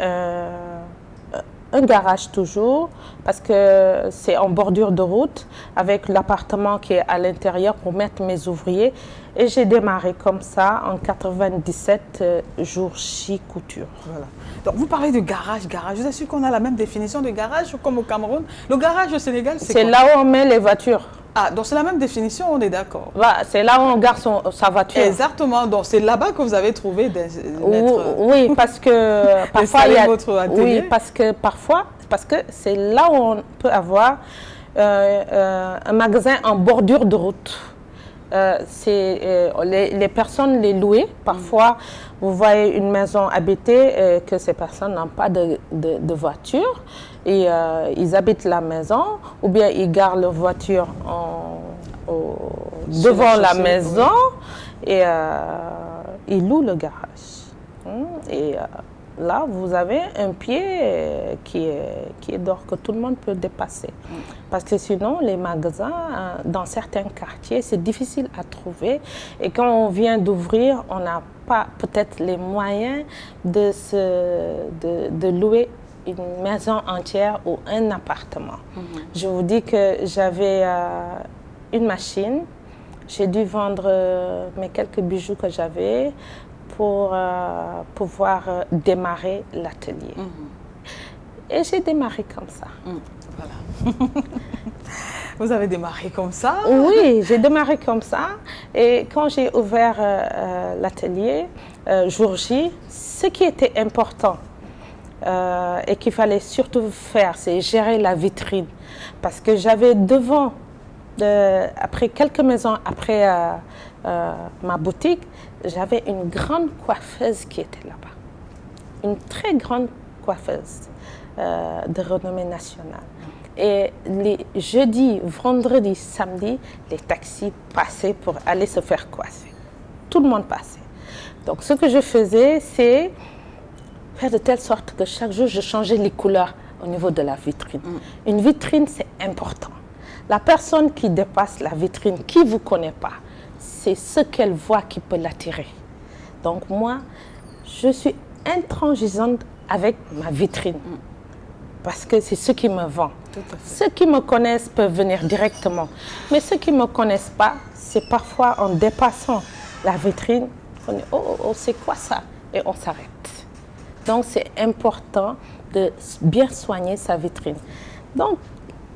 un garage toujours, parce que c'est en bordure de route, avec l'appartement qui est à l'intérieur pour mettre mes ouvriers. Et j'ai démarré comme ça en 97, Jour J couture. Voilà. Donc vous parlez de garage. Je vous assure qu'on a la même définition de garage comme au Cameroun. Le garage au Sénégal, c'est quoi? C'est là où on met les voitures. Ah, donc c'est la même définition, on est d'accord. Voilà, c'est là où on garde sa voiture. Exactement, donc c'est là-bas que vous avez trouvé oui, parce que parfois il y a votre atelier. Oui, parce que c'est là où on peut avoir un magasin en bordure de route. Les personnes les louent. Parfois, vous voyez une maison habitée que ces personnes n'ont pas de voiture. Et ils habitent la maison ou bien ils gardent leur voiture devant la maison, oui. Et ils louent le garage. Et là, vous avez un pied qui est d'or que tout le monde peut dépasser. Parce que sinon, les magasins, dans certains quartiers, c'est difficile à trouver. Et quand on vient d'ouvrir, on n'a pas peut-être les moyens de louer une maison entière ou un appartement. Je vous dis que j'avais une machine. J'ai dû vendre mes quelques bijoux que j'avais pour pouvoir démarrer l'atelier. Et j'ai démarré comme ça. Voilà. Vous avez démarré comme ça? Oui, j'ai démarré comme ça. Et quand j'ai ouvert l'atelier, Jour J, ce qui était important et qu'il fallait surtout faire, c'est gérer la vitrine. Parce que j'avais devant, après quelques maisons après ma boutique, j'avais une grande coiffeuse qui était là-bas. Une très grande coiffeuse de renommée nationale. Et les jeudis, vendredis, samedis, les taxis passaient pour aller se faire coiffer. Tout le monde passait. Donc ce que je faisais, c'est faire de telle sorte que chaque jour, je changeais les couleurs au niveau de la vitrine. Une vitrine, c'est important. La personne qui dépasse la vitrine, qui ne vous connaît pas, c'est ce qu'elle voit qui peut l'attirer. Donc moi, je suis intransigeante avec ma vitrine. Parce que c'est ce qui me vend. Ceux qui me connaissent peuvent venir directement. Mais ceux qui ne me connaissent pas, c'est parfois en dépassant la vitrine, on dit « Oh, c'est quoi ça ?» et on s'arrête. Donc c'est important de bien soigner sa vitrine. Donc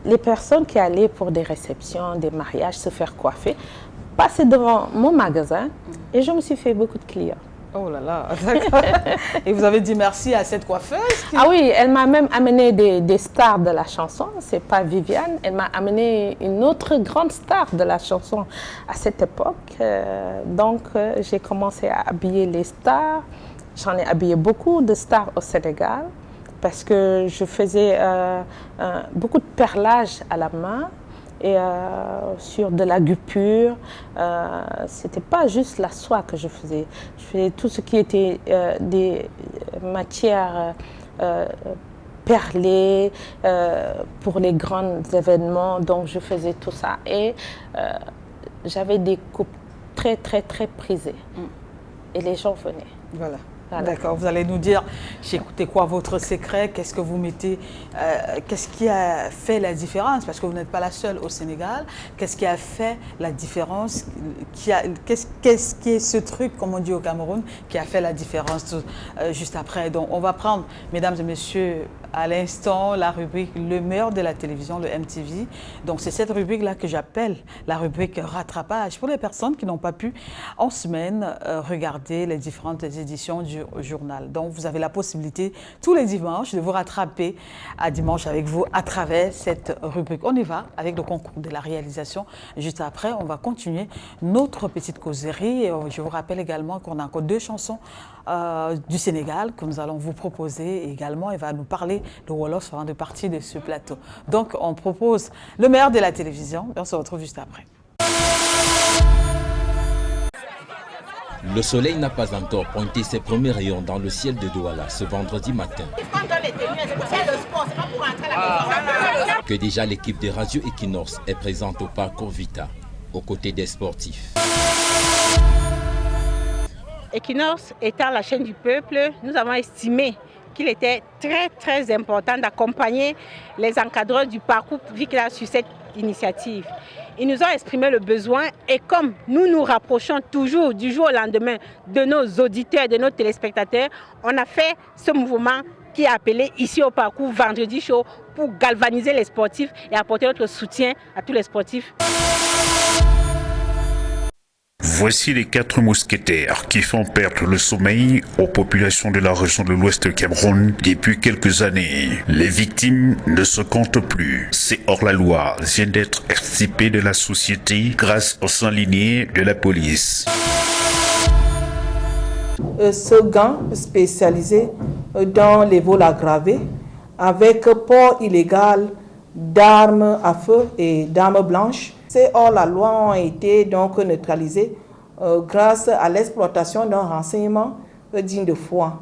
les personnes qui allaient pour des réceptions, des mariages, se faire coiffer, passaient devant mon magasin et je me suis fait beaucoup de clients. Oh là là, d'accord. Et vous avez dit merci à cette coiffeuse Ah oui, elle m'a même amené des stars de la chanson. C'est pas Viviane, elle m'a amené une autre grande star de la chanson à cette époque. Donc j'ai commencé à habiller les stars. J'en ai habillé beaucoup de stars au Sénégal parce que je faisais beaucoup de perlage à la main. Et sur de la guipure, c'était pas juste la soie que je faisais. Je faisais tout ce qui était des matières perler pour les grands événements. Donc, je faisais tout ça. Et j'avais des coupes très, très, très prisées. Et les gens venaient. Voilà. D'accord, vous allez nous dire, écoutez quoi votre secret, qu'est-ce que vous mettez, qu'est-ce qui a fait la différence, parce que vous n'êtes pas la seule au Sénégal, qu'est-ce qui a fait la différence, qu'est-ce qui est ce truc, comme on dit au Cameroun, qui a fait la différence juste après. Donc on va prendre, mesdames et messieurs, à l'instant, la rubrique Le meilleur de la télévision, le MTV. Donc c'est cette rubrique-là que j'appelle la rubrique rattrapage pour les personnes qui n'ont pas pu en semaine regarder les différentes éditions du journal. Donc vous avez la possibilité tous les dimanches de vous rattraper à Dimanche avec vous à travers cette rubrique. On y va avec le concours de la réalisation. Juste après, on va continuer notre petite causerie. Je vous rappelle également qu'on a encore 2 chansons du Sénégal que nous allons vous proposer également. Elle va nous parler de Wolof avant de partir de ce plateau. Donc on propose le meilleur de la télévision et on se retrouve juste après. Le soleil n'a pas encore pointé ses premiers rayons dans le ciel de Douala ce vendredi matin. Que déjà l'équipe de Radio Equinox est présente au parcours Vita, aux côtés des sportifs. Equinox étant la chaîne du peuple, nous avons estimé qu'il était très très important d'accompagner les encadreurs du parcours Vita sur cette initiative. Ils nous ont exprimé le besoin et comme nous nous rapprochons toujours du jour au lendemain de nos auditeurs, de nos téléspectateurs, on a fait ce mouvement qui est appelé ici au parcours Vendredi Show pour galvaniser les sportifs et apporter notre soutien à tous les sportifs. Voici les 4 mousquetaires qui font perdre le sommeil aux populations de la région de l'Ouest du Cameroun depuis quelques années. Les victimes ne se comptent plus. Ces hors-la-loi viennent d'être extirpés de la société grâce au sang ligné de la police. Ce gang spécialisé dans les vols aggravés avec port illégal d'armes à feu et d'armes blanches. Ces hors-la-loi ont été donc neutralisés grâce à l'exploitation d'un renseignement digne de foi.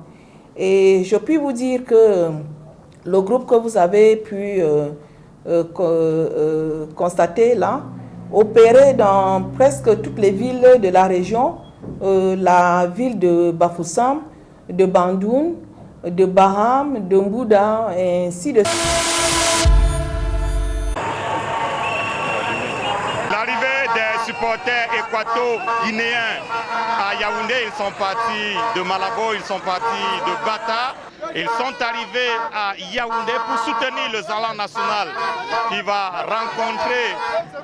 Et je puis vous dire que le groupe que vous avez pu constater là, opérait dans presque toutes les villes de la région, la ville de Bafoussam, de Bandoun, de Baham, de Mbouda, et ainsi de suite. Supporters équato-guinéens à Yaoundé, ils sont partis de Malabo, ils sont partis de Bata. Ils sont arrivés à Yaoundé pour soutenir le Zalan national qui va rencontrer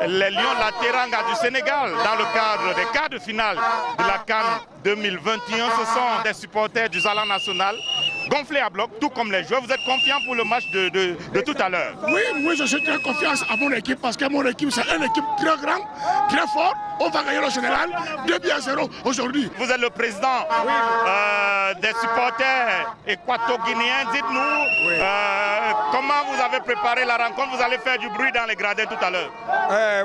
les Lions, la Teranga du Sénégal dans le cadre des quarts de finale de la CAN 2021. Ce sont des supporters du Zalan national gonflés à bloc, tout comme les joueurs. Vous êtes confiants pour le match de tout à l'heure? Oui, je suis très confiant à mon équipe parce que mon équipe, c'est une équipe très grande, très forte. On va gagner le général 2-0 aujourd'hui. Vous êtes le président des supporters équato-guinéens. Dites-nous comment vous avez préparé la rencontre. Vous allez faire du bruit dans les gradins tout à l'heure.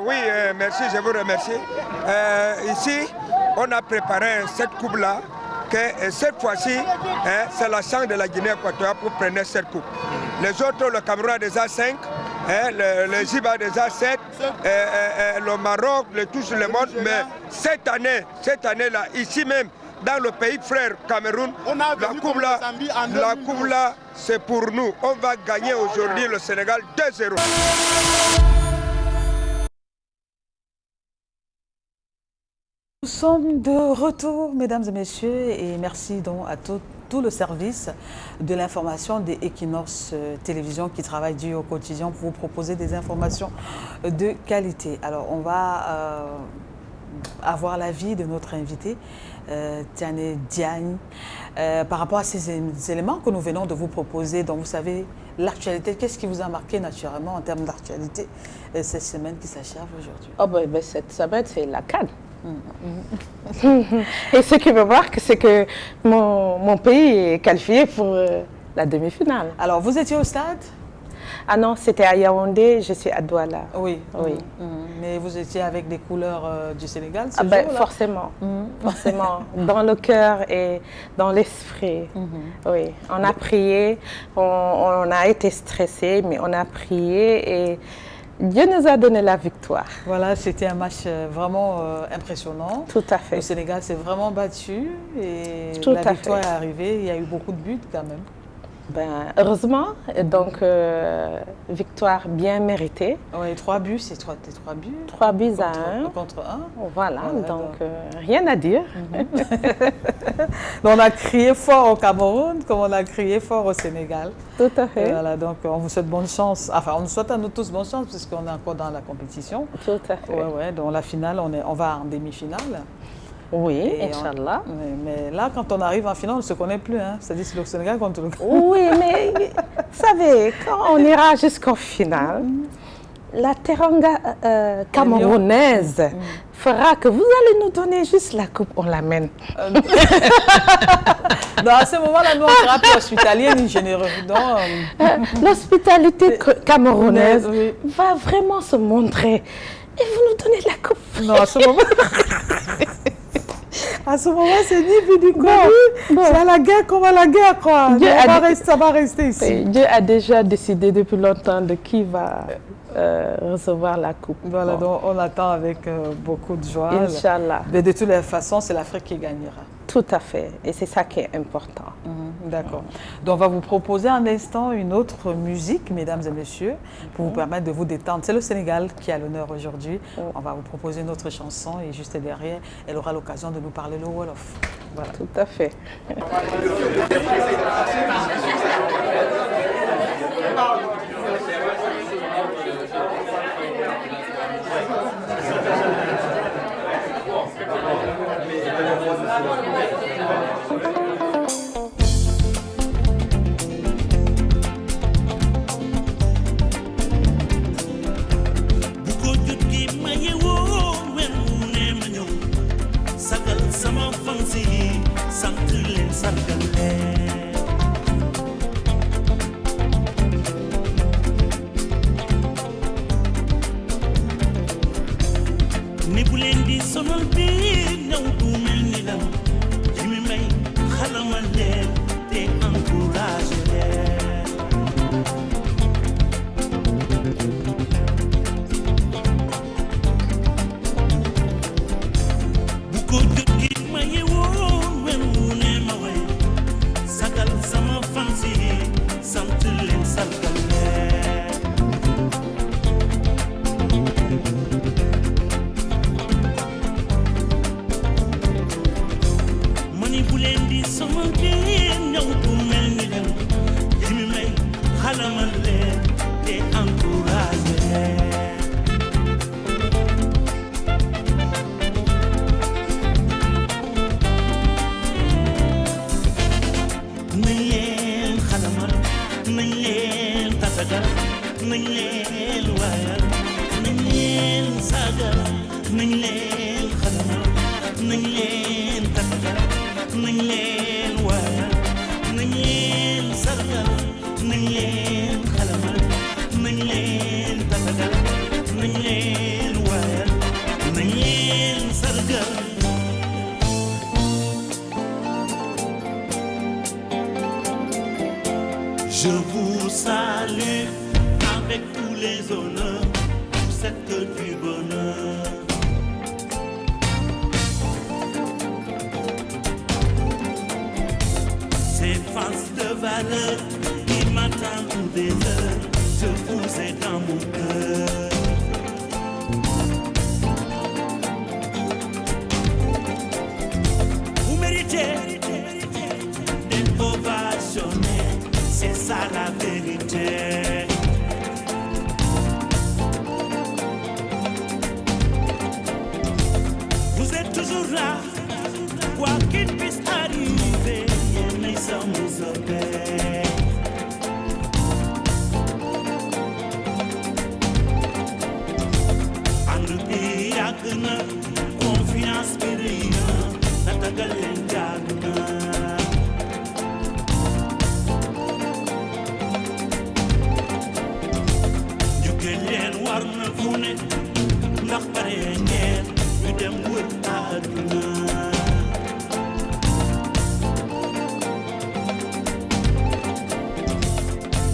Oui, merci, je vous remercie. Ici, on a préparé cette coupe-là. Cette fois-ci, c'est la chance de la Guinée équatoriale pour prendre cette coupe. Les autres, le Cameroun a déjà 5, le Ziba a déjà 7, le Maroc, tout le monde. Mais cette année-là, ici même, dans le pays frère Cameroun, la coupe là, c'est pour nous. On va gagner aujourd'hui le Sénégal 2-0. Nous sommes de retour, mesdames et messieurs, et merci donc à tout le service de l'information des Equinox Télévision qui travaille dur au quotidien pour vous proposer des informations de qualité. Alors, on va avoir l'avis de notre invité, Tiané Diagne, par rapport à ces éléments que nous venons de vous proposer. Donc, vous savez, l'actualité, qu'est-ce qui vous a marqué naturellement en termes d'actualité cette semaine qui s'achève aujourd'hui? Oh ben, cette semaine, c'est la CAN. Et ce qui me marque, c'est que mon pays est qualifié pour la demi-finale. Alors, vous étiez au stade? Ah non, c'était à Yaoundé, je suis à Douala. Oui. Oui. Mais vous étiez avec des couleurs du Sénégal ce ben, jour-là? Forcément, forcément. Dans le cœur et dans l'esprit. Oui, on a prié, on a été stressés, mais on a prié et Dieu nous a donné la victoire. Voilà, c'était un match vraiment impressionnant. Tout à fait. Le Sénégal s'est vraiment battu et Tout la à victoire fait. est arrivée. Il y a eu beaucoup de buts quand même. Ben, heureusement, donc victoire bien méritée. Oui, 3 buts, c'est 3 buts. 3 buts à 1. Contre 1. Voilà, donc rien à dire. Donc, on a crié fort au Cameroun comme on a crié fort au Sénégal. Tout à fait. Voilà, donc on vous souhaite bonne chance. Enfin, on nous souhaite à nous tous bonne chance puisqu'on est encore dans la compétition. Tout à fait. Ouais, donc la finale, on va en demi-finale. Oui, Inch'Allah. Mais là, quand on arrive en finale, on ne se connaît plus. Hein. C'est-à-dire c'est le Sénégal contre le Oui, mais vous savez, quand on ira jusqu'en finale, la teranga camerounaise fera que vous allez nous donner juste la coupe, on l'amène. Non, à ce moment-là, nous, on sera plus hospitaliers ni généreux. L'hospitalité camerounaise va vraiment se montrer. Et vous nous donnez la coupe. Non, à ce moment... À ce moment, c'est ni vu du coup. C'est à la guerre comme à la guerre, quoi. Ça va rester ici. Dieu a déjà décidé depuis longtemps de qui va recevoir la coupe. Voilà, donc on attend avec beaucoup de joie. Inch'Allah. Mais de toutes les façons, c'est l'Afrique qui gagnera. Tout à fait. Et c'est ça qui est important. D'accord. Donc on va vous proposer un instant une autre musique, mesdames et messieurs, pour vous permettre de vous détendre. C'est le Sénégal qui a l'honneur aujourd'hui. On va vous proposer une autre chanson et juste derrière, elle aura l'occasion de nous parler le Wolof. Voilà. Tout à fait. Je vous salue avec tous les honneurs, vous êtes que du bonheur. Ces fans de valeur qui m'attendent pour des heures, je vous ai dans mon cœur. Vous méritez d'être ovationné, c'est ça la vérité. Vous êtes toujours là, quoi qu'il puisse arriver, nous sommes aux oreilles. Andoupi yakna, confiance brillant, natagalen jagna. war na fu ne ndax bare ngeen ñu dem wër àdduna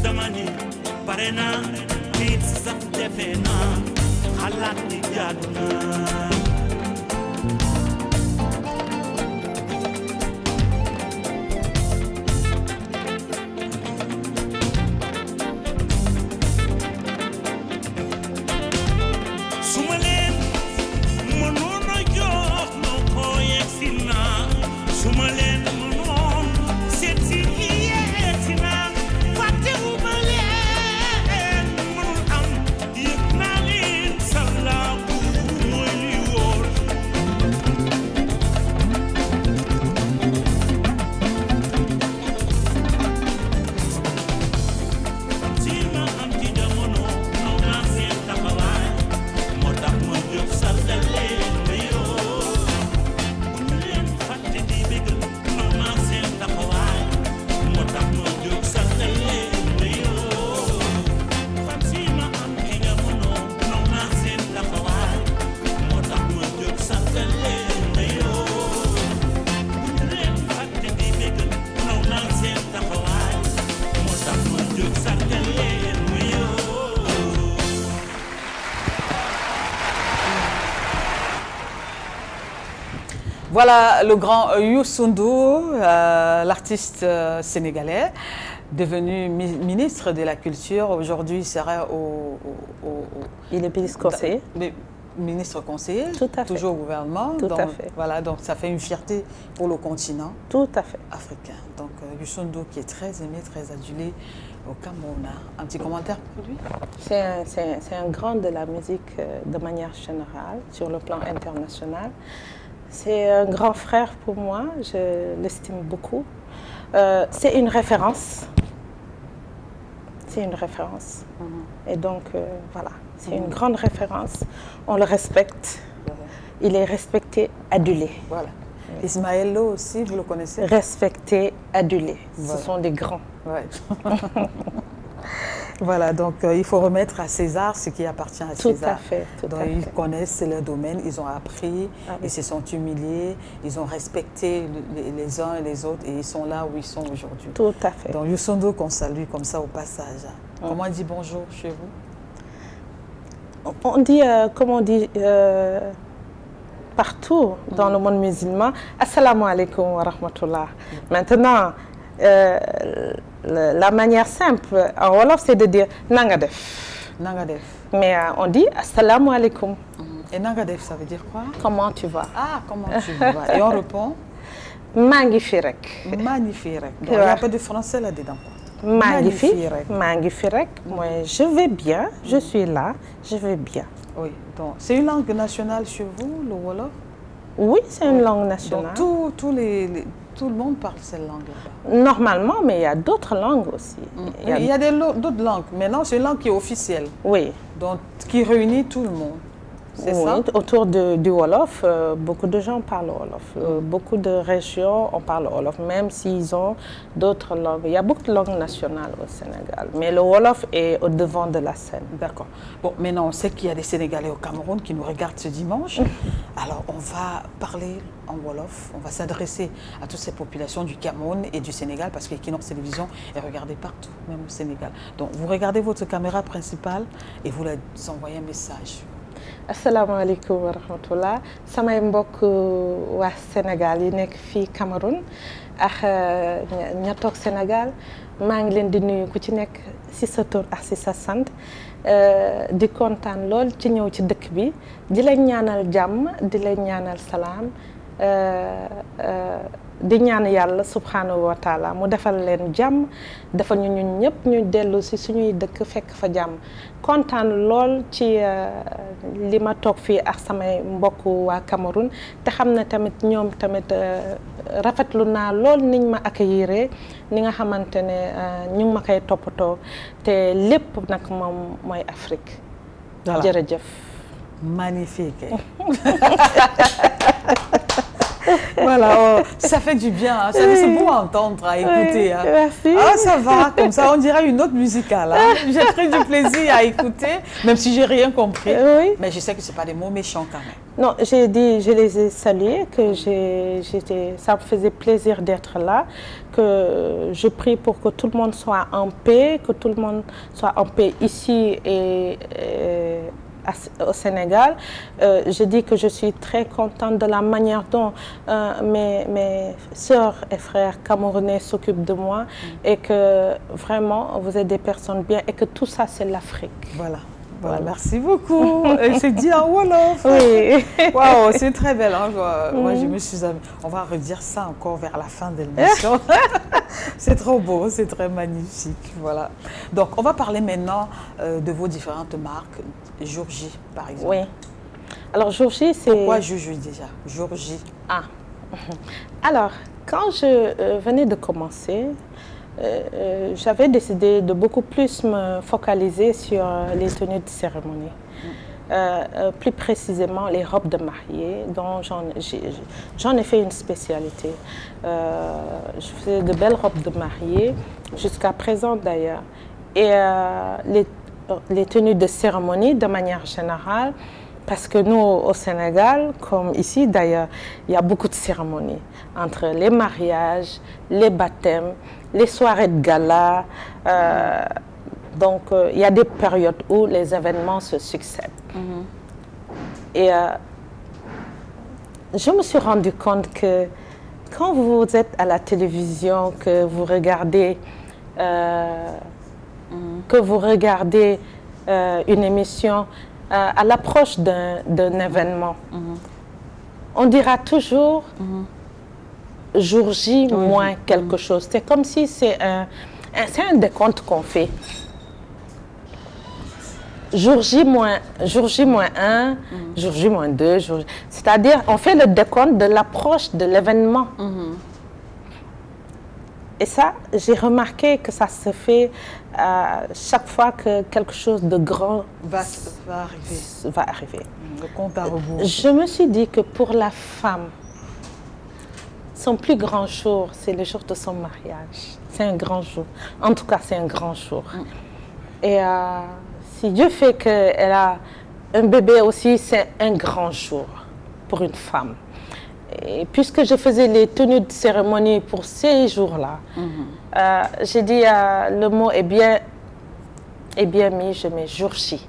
dama ni pare naa nit sax defe naa xalaat ni jaadu naa Voilà le grand Youssou Ndour, l'artiste sénégalais, devenu ministre de la Culture. Aujourd'hui, il sera il est ministre conseiller. Ministre conseiller, tout à fait. Toujours au gouvernement. Tout donc, à fait. Voilà, donc ça fait une fierté pour le continent tout à fait. africain. Donc Youssou Ndour qui est très aimé, très adulé au Cameroun. Un petit commentaire pour lui? C'est un grand de la musique de manière générale, sur le plan international. C'est un grand frère pour moi, je l'estime beaucoup. C'est une référence. C'est une référence. Et donc, voilà, c'est une grande référence. On le respecte. Il est respecté, adulé. Voilà. Ismaël Lo aussi, vous le connaissez? Respecté, adulé. Voilà. Ce sont des grands. Ouais. Voilà, donc il faut remettre à César ce qui appartient à César. Tout à fait. Donc ils connaissent leur domaine, ils ont appris, ils se sont humiliés, ils ont respecté les uns et les autres et ils sont là où ils sont aujourd'hui. Tout à fait. Donc Youssou Ndour qu'on salue comme ça au passage. Comment on dit bonjour chez vous? On dit, comme on dit partout dans le monde musulman, Assalamu alaikum wa rahmatullah. Maintenant, la manière simple en Wolof, c'est de dire Nangadef. Nangadef. Mais on dit Assalamu alaikum. Et Nangadef, ça veut dire quoi? Comment tu vas? Ah, comment tu vas? Et on répond Magnifique. Magnifique. Il n'y a pas de français là-dedans. Magnifique. Magnifique. Moi, je vais bien, je suis là, je vais bien. Oui, donc c'est une langue nationale chez vous, le Wolof? Oui, c'est une langue nationale. Donc tout le monde parle cette langue là-bas? Normalement, mais il y a d'autres langues aussi. Il y a d'autres langues. Maintenant, c'est une langue qui est officielle. Oui. Donc, qui réunit tout le monde. C'est ça? Autour du Wolof, beaucoup de gens parlent Wolof. Beaucoup de régions, on parle Wolof, même s'ils ont d'autres langues. Il y a beaucoup de langues nationales au Sénégal, mais le Wolof est au devant de la scène. D'accord. Bon, maintenant, on sait qu'il y a des Sénégalais au Cameroun qui nous regardent ce dimanche. Alors, on va parler en Wolof, on va s'adresser à toutes ces populations du Cameroun et du Sénégal, parce qu'Equinox Télévision est regardée partout, même au Sénégal. Donc, vous regardez votre caméra principale et vous leur envoyez un message. Assalamu alaikum wa rahmatullah. Samay mbokk waa Sénégal yi nekk fii Cameroun ak ña toog Sénégal maa ngi leen di nuyu ku ci nekk ci sa tur ak ci sa sant di kontaan lool ci ñëw ci dëkk bi di leen ñaanal jàmm di leen ñaanal salaam di ñaan yàlla subhanahu wa taala mu defal leen jàmm defal ñu ñun ñëpp ñu dellu ci suñuy dëkk fekk fa jàmm kontaan lool ci li ma toog fii ak samay mbokk waa Cameroun te xam ne tamit ñoom tamit rafetlu naa lool niñ ma accueillir ni nga xamante ne ñu ngi ma koy toppatoo te lépp nag moom mooy Afrique. Voilà. Jërëjëf. Magnifique. Voilà, ça fait du bien, hein. C'est beau à entendre, à écouter. Hein. Merci. Ah, ça va, comme ça, on dirait une autre musicale. Hein. J'ai pris du plaisir à écouter, même si j'ai rien compris. Oui. Mais je sais que ce pas des mots méchants quand même. Non, j'ai dit, je les ai salués, que ça me faisait plaisir d'être là, que je prie pour que tout le monde soit en paix, que tout le monde soit en paix ici et au Sénégal. Je dis que je suis très contente de la manière dont mes sœurs et frères camerounais s'occupent de moi et que vraiment vous êtes des personnes bien et que tout ça c'est l'Afrique. Voilà. Voilà, merci beaucoup. C'est dit en Wolof. Oui. Waouh, c'est très belle. Hein? Moi, je me suis... On va redire ça encore vers la fin de l'émission. C'est trop beau, c'est très magnifique. Voilà. Donc, on va parler maintenant de vos différentes marques. Jour J, par exemple. Oui. Alors, Jour J, c'est... Pourquoi Jour J déjà? Jour J. Ah. Alors, quand je venais de commencer, j'avais décidé de beaucoup plus me focaliser sur les tenues de cérémonie. Plus précisément les robes de mariée, dont j'en ai fait une spécialité. Je faisais de belles robes de mariée, jusqu'à présent d'ailleurs. Et les tenues de cérémonie, de manière générale, parce que nous, au Sénégal, comme ici d'ailleurs, il y a beaucoup de cérémonies, entre les mariages, les baptêmes, les soirées de gala. Donc, il y a des périodes où les événements se succèdent. Et je me suis rendu compte que quand vous êtes à la télévision, que vous regardez, une émission à l'approche d'un événement, on dira toujours jour J moins quelque chose. C'est comme si c'est un décompte qu'on fait. Jour J moins 1, jour J moins 2, c'est-à-dire on fait le décompte de l'approche de l'événement. Et ça, j'ai remarqué que ça se fait chaque fois que quelque chose de grand va arriver. Le compte à rebours. Je me suis dit que pour la femme, son plus grand jour, c'est le jour de son mariage. C'est un grand jour. En tout cas, c'est un grand jour. Et si Dieu fait qu'elle a un bébé aussi, c'est un grand jour pour une femme. Et puisque je faisais les tenues de cérémonie pour ces jours-là, j'ai dit le mot est bien mis, je mets jour J.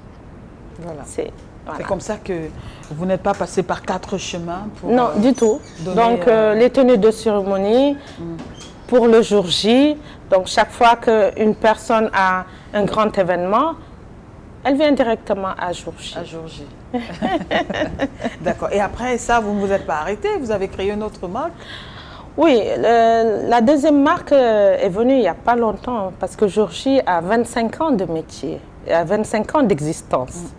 Voilà. C'est comme ça que vous n'êtes pas passé par 4 chemins pour... Non, du tout. Donc, les tenues de cérémonie pour le jour J. Donc, chaque fois qu'une personne a un grand événement, elle vient directement à jour J. À jour J. D'accord. Et après ça, vous ne vous êtes pas arrêté? Vous avez créé une autre marque? Oui, la deuxième marque est venue il n'y a pas longtemps parce que Jour J a 25 ans de métier, a 25 ans d'existence.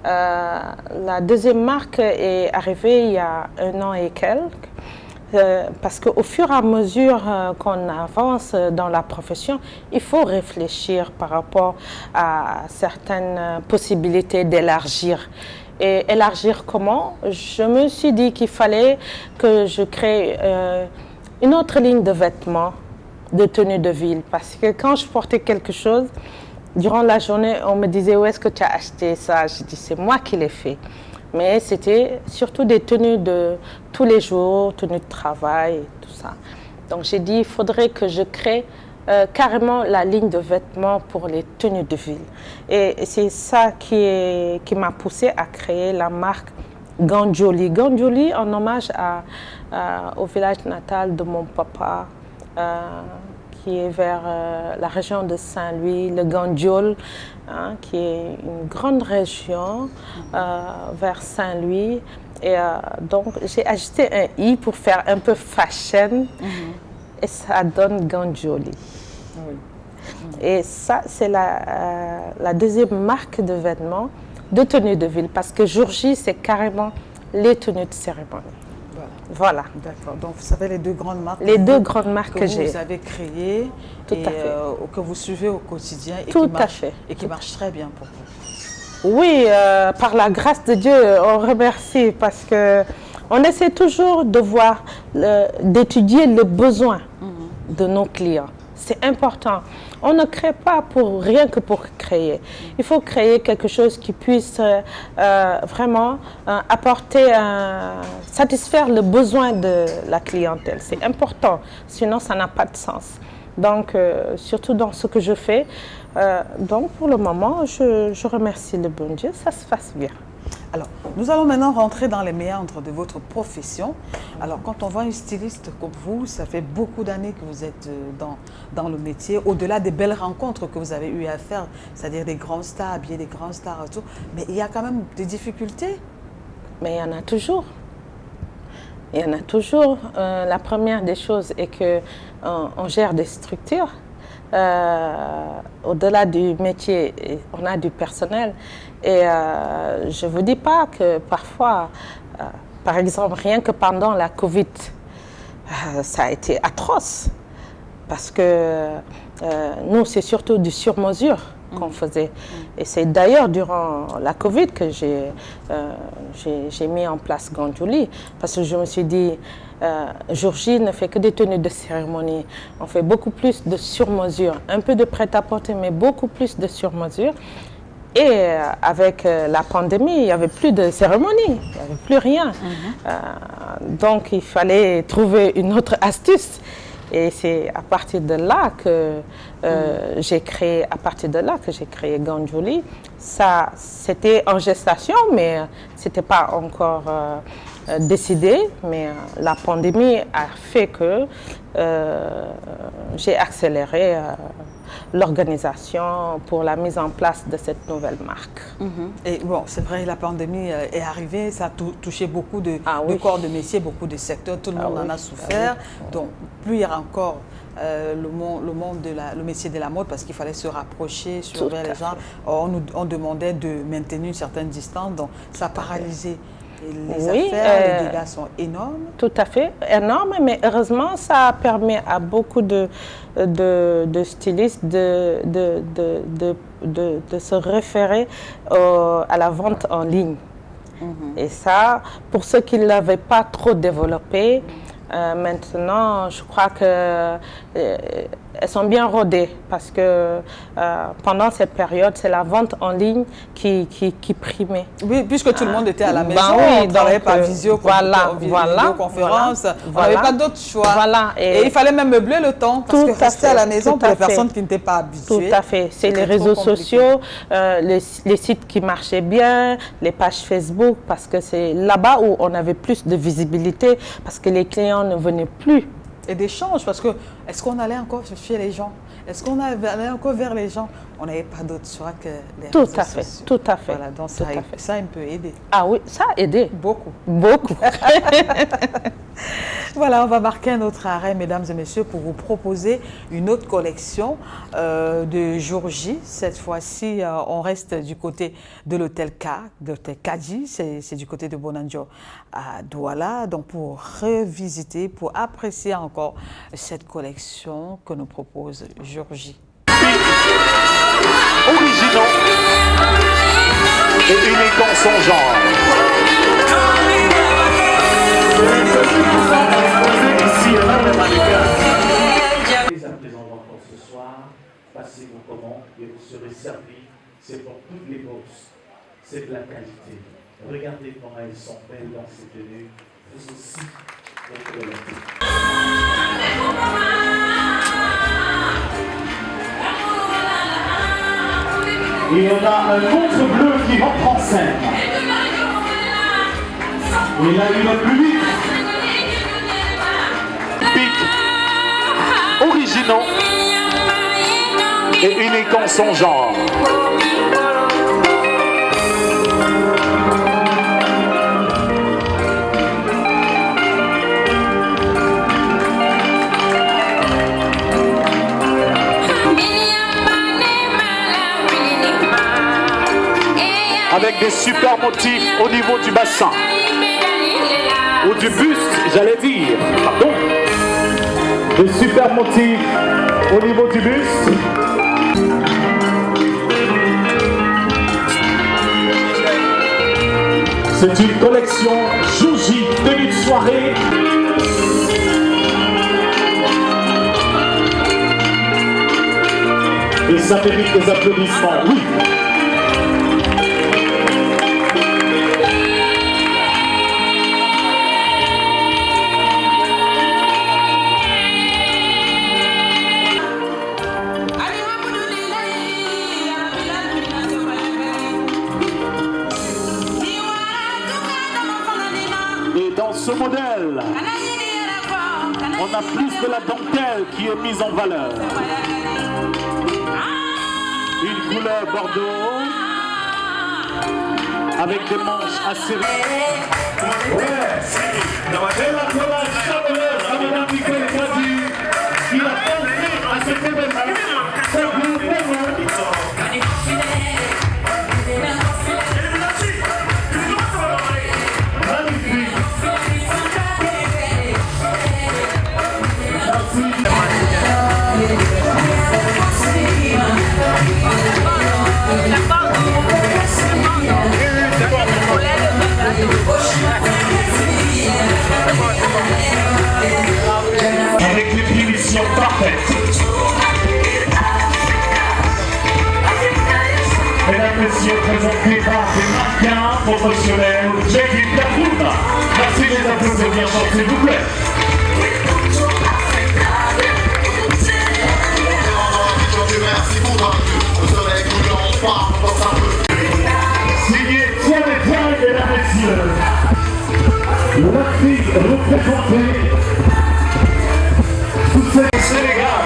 La deuxième marque est arrivée il y a 1 an et quelques. Parce qu'au fur et à mesure qu'on avance dans la profession, il faut réfléchir par rapport à certaines possibilités d'élargir. Et élargir comment? Je me suis dit qu'il fallait que je crée une autre ligne de vêtements, de tenue de ville. Parce que quand je portais quelque chose, durant la journée, on me disait « Où est-ce que tu as acheté ça ?» Je dis « C'est moi qui l'ai fait. » Mais c'était surtout des tenues de tous les jours, tenues de travail et tout ça. Donc j'ai dit, il faudrait que je crée carrément la ligne de vêtements pour les tenues de ville. Et c'est ça qui m'a poussée à créer la marque Gandioli. Gandioli en hommage au village natal de mon papa, qui est vers la région de Saint-Louis, le Gandiol, qui est une grande région vers Saint-Louis. Et donc, j'ai ajouté un « i » pour faire un peu fashion, et ça donne Gandioli. Et ça, c'est la deuxième marque de vêtements, de tenues de ville, parce que Jour J, c'est carrément les tenues de cérémonie. Voilà. D'accord. Donc, vous savez les 2 grandes marques. Les 2 grandes marques que j'ai. Vous avez créées et que vous suivez au quotidien et qui marchent très bien pour vous. Oui, par la grâce de Dieu, on remercie parce que On essaie toujours de voir, d'étudier le besoin de nos clients. C'est important. On ne crée pas pour rien que pour créer. Il faut créer quelque chose qui puisse vraiment apporter, satisfaire le besoin de la clientèle. C'est important, sinon ça n'a pas de sens. Donc, surtout dans ce que je fais. Donc, pour le moment, je remercie le bon Dieu, ça se passe bien. Alors, nous allons maintenant rentrer dans les méandres de votre profession. Alors, quand on voit une styliste comme vous, ça fait beaucoup d'années que vous êtes dans le métier, au-delà des belles rencontres que vous avez eu à faire, c'est-à-dire des grands stars, habiller des grands stars et tout, mais il y a quand même des difficultés. Mais il y en a toujours. Il y en a toujours. La première des choses est qu'on gère des structures. Au-delà du métier, on a du personnel. Et je ne vous dis pas que parfois, par exemple, rien que pendant la Covid, ça a été atroce. Parce que nous, c'est surtout du sur-mesure qu'on faisait. Et c'est d'ailleurs durant la Covid que j'ai mis en place Ganjouli. Parce que je me suis dit, jour J ne fait que des tenues de cérémonie. On fait beaucoup plus de sur-mesure. Un peu de prêt-à-porter, mais beaucoup plus de sur-mesure. Et avec la pandémie, il n'y avait plus de cérémonie, il n'y avait plus rien. Donc il fallait trouver une autre astuce. Et c'est à partir de là que j'ai créé Ganjouli. Ça, c'était en gestation, mais c'était pas encore décidé. Mais la pandémie a fait que j'ai accéléré l'organisation pour la mise en place de cette nouvelle marque. Et bon, c'est vrai, la pandémie est arrivée, ça a touché beaucoup de corps de métier, beaucoup de secteurs, tout le monde en a souffert. Donc, plus il y aura encore le métier de la mode, parce qu'il fallait se rapprocher, surveiller les gens. On demandait de maintenir une certaine distance, donc ça a paralysé. Et les affaires, les dégâts sont énormes. Tout à fait, énormes, mais heureusement, ça permet à beaucoup de stylistes de se référer à la vente en ligne. Et ça, pour ceux qui ne l'avaient pas trop développé, maintenant, je crois qu'elles sont bien rodées parce que pendant cette période, c'est la vente en ligne qui primait. Oui, puisque tout le monde était à la maison, on travaillait par visioconférence, on n'avait pas d'autre choix. Et il fallait même meubler le temps parce que rester à la maison pour les personnes qui n'étaient pas habituées. Tout à fait. C'est les réseaux sociaux, les sites qui marchaient bien, les pages Facebook, parce que c'est là-bas où on avait plus de visibilité, parce que les clients ne venaient plus. Et d'échanges, parce que est-ce qu'on allait encore chez les gens? Est-ce qu'on allait encore vers les gens? On n'avait pas d'autre choix que les réseaux sociaux. Tout à fait. Voilà, donc ça a un peu aidé. Ah oui, ça a aidé. Beaucoup. Beaucoup. Voilà, on va marquer un autre arrêt, mesdames et messieurs, pour vous proposer une autre collection de jour J. Cette fois-ci, on reste du côté de l'hôtel K, de l'hôtel Kadi, c'est du côté de Bonanjo à Douala. Donc pour revisiter, pour apprécier encore cette collection que nous propose jour J. Originaux et unique en son genre. Les représentants pour ce soir, passez-vous comment et vous serez servis. C'est pour toutes les bourses. C'est de la qualité. Regardez comment elles sont belles dans ces tenues. Vous aussi, votre qualité. Et on a un contre bleu qui rentre en scène. Et là, il est plus vite. Pic, originaux et unique en son genre. Avec des super motifs au niveau du bassin. Ou du buste, j'allais dire. Pardon. Des super motifs au niveau du buste. C'est une collection Jour J 2020. l'entrée. Et ça mérite des applaudissements, oui. Et dans ce modèle, on a plus de la dentelle qui est mise en valeur. Une couleur bordeaux avec des manches acérées. Et la collage chaleureuse à Mme Nicole Grady qui a pensé à cet événement. C'est vous, avec les finitions parfaites. Mesdames et messieurs, présentés par des mannequins professionnels, Jackie Tafouna. Merci les applaudissements bien forts, s'il vous plaît. Signé Tiens les Tiens, mesdames et messieurs. La fille représentée sous cette Sénégal.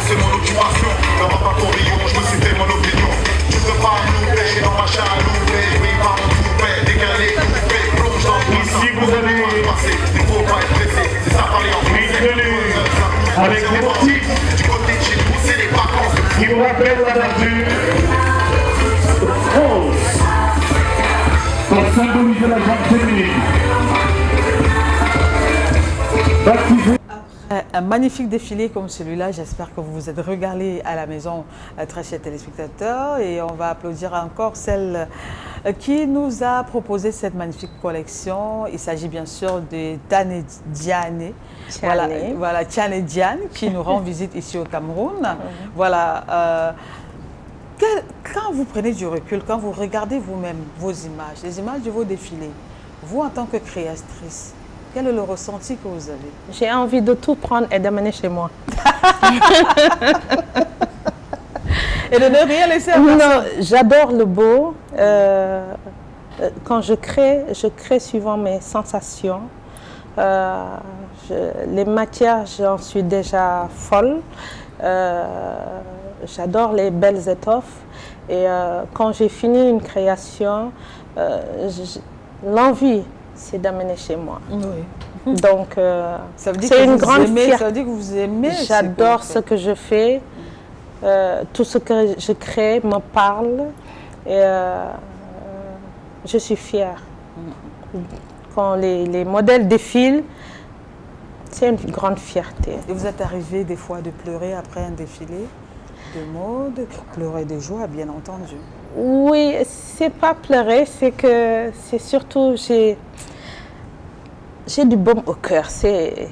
C'est mon occupation, dans ma pavillon, je me suis fait mon opinion. Tu peux pas me louper dans ma chaloupe, oui, par mon toupet, décalé, coupé, plonge dans le ici vous avez il faut pas être pressé, c'est ça parler en français. Avec les motifs du côté de chez nous, c'est les vacances qui vous rappellent la nature. Rose, pour symboliser la jambe féminine. Un magnifique défilé comme celui-là, j'espère que vous vous êtes régalés à la maison, très chers téléspectateurs, et on va applaudir encore celle qui nous a proposé cette magnifique collection. Il s'agit bien sûr de Tane Diane, voilà Tane Diane qui nous rend visite ici au Cameroun. Voilà. Quand vous prenez du recul, quand vous regardez vous-même vos images, les images de vos défilés, vous en tant que créatrice, quel est le ressenti que vous avez? J'ai envie de tout prendre et d'amener chez moi. Et de ne rien laisser à personne. Non, j'adore le beau. Quand je crée suivant mes sensations. Les matières, j'en suis déjà folle. J'adore les belles étoffes. Et quand j'ai fini une création, l'envie, c'est d'amener chez moi. Oui. Donc, c'est une grande fierté. Ça veut dire que vous aimez. J'adore ce que je fais. Tout ce que je crée me parle. Et je suis fière. Quand les modèles défilent, c'est une grande fierté. Et vous êtes arrivé des fois de pleurer après un défilé de mode, pleurer de joie, bien entendu. Oui, c'est pas pleurer, c'est que c'est surtout j'ai du baume au cœur. C'est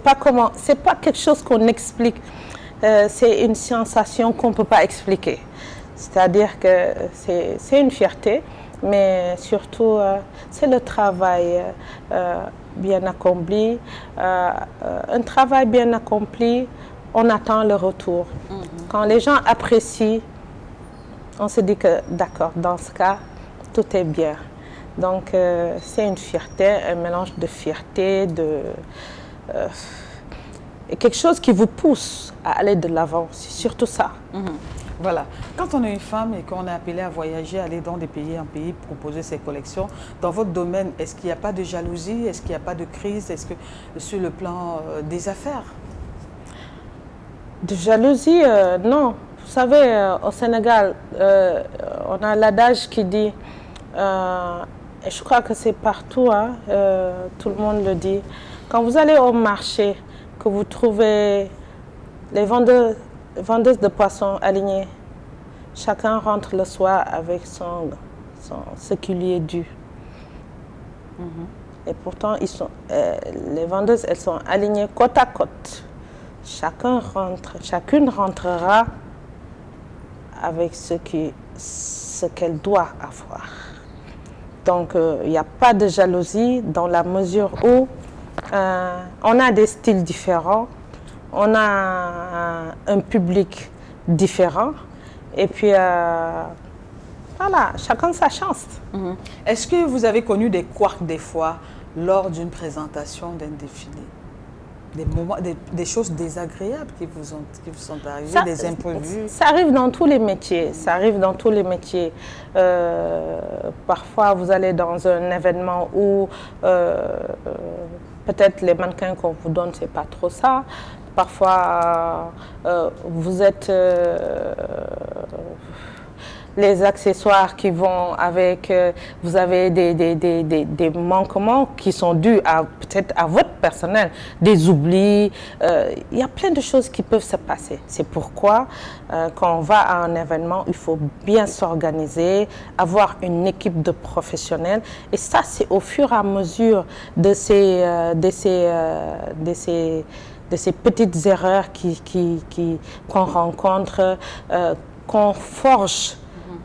pas comment, c'est pas quelque chose qu'on explique. C'est une sensation qu'on peut pas expliquer. C'est-à-dire que c'est une fierté, mais surtout c'est le travail bien accompli. Un travail bien accompli, on attend le retour. Quand les gens apprécient, on se dit que d'accord, dans ce cas, tout est bien. Donc c'est une fierté, un mélange de fierté, quelque chose qui vous pousse à aller de l'avant. C'est surtout ça. Voilà. Quand on est une femme et qu'on est appelé à voyager, aller dans des pays en pays, proposer ses collections, dans votre domaine, est-ce qu'il n'y a pas de jalousie? Est-ce qu'il n'y a pas de crise? Est-ce que sur le plan des affaires? De jalousie, non. Vous savez, au Sénégal, on a l'adage qui dit, et je crois que c'est partout, hein, tout le monde le dit, quand vous allez au marché, que vous trouvez les vendeuses de poissons alignés, chacun rentre le soir avec ce qui lui est dû. Et pourtant, les vendeuses, elles sont alignées côte à côte. Chacune rentrera avec ce qu'elle doit avoir. Donc, il n'y a pas de jalousie dans la mesure où on a des styles différents, on a un public différent, et puis voilà, chacun sa chance. Est-ce que vous avez connu des couacs des fois lors d'une présentation d'un défilé? Des choses désagréables qui vous sont arrivées, des imprévus? Ça arrive dans tous les métiers, parfois, vous allez dans un événement où peut-être les mannequins qu'on vous donne, c'est pas trop ça. Parfois, vous êtes... les accessoires qui vont avec, vous avez des manquements qui sont dus peut-être à votre personnel, des oublis, il y a plein de choses qui peuvent se passer. C'est pourquoi quand on va à un événement, il faut bien s'organiser, avoir une équipe de professionnels, et ça c'est au fur et à mesure de ces petites erreurs qu'on rencontre, qu'on forge.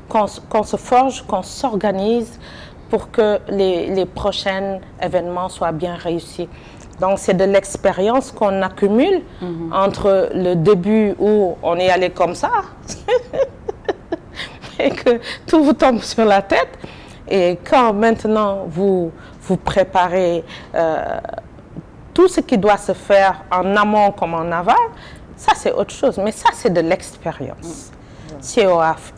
Qu'on se forge, qu'on s'organise pour que les prochains événements soient bien réussis. Donc c'est de l'expérience qu'on accumule entre le début où on est allé comme ça et que tout vous tombe sur la tête, et quand maintenant vous préparez tout ce qui doit se faire en amont comme en aval, ça c'est autre chose, mais ça c'est de l'expérience. C'est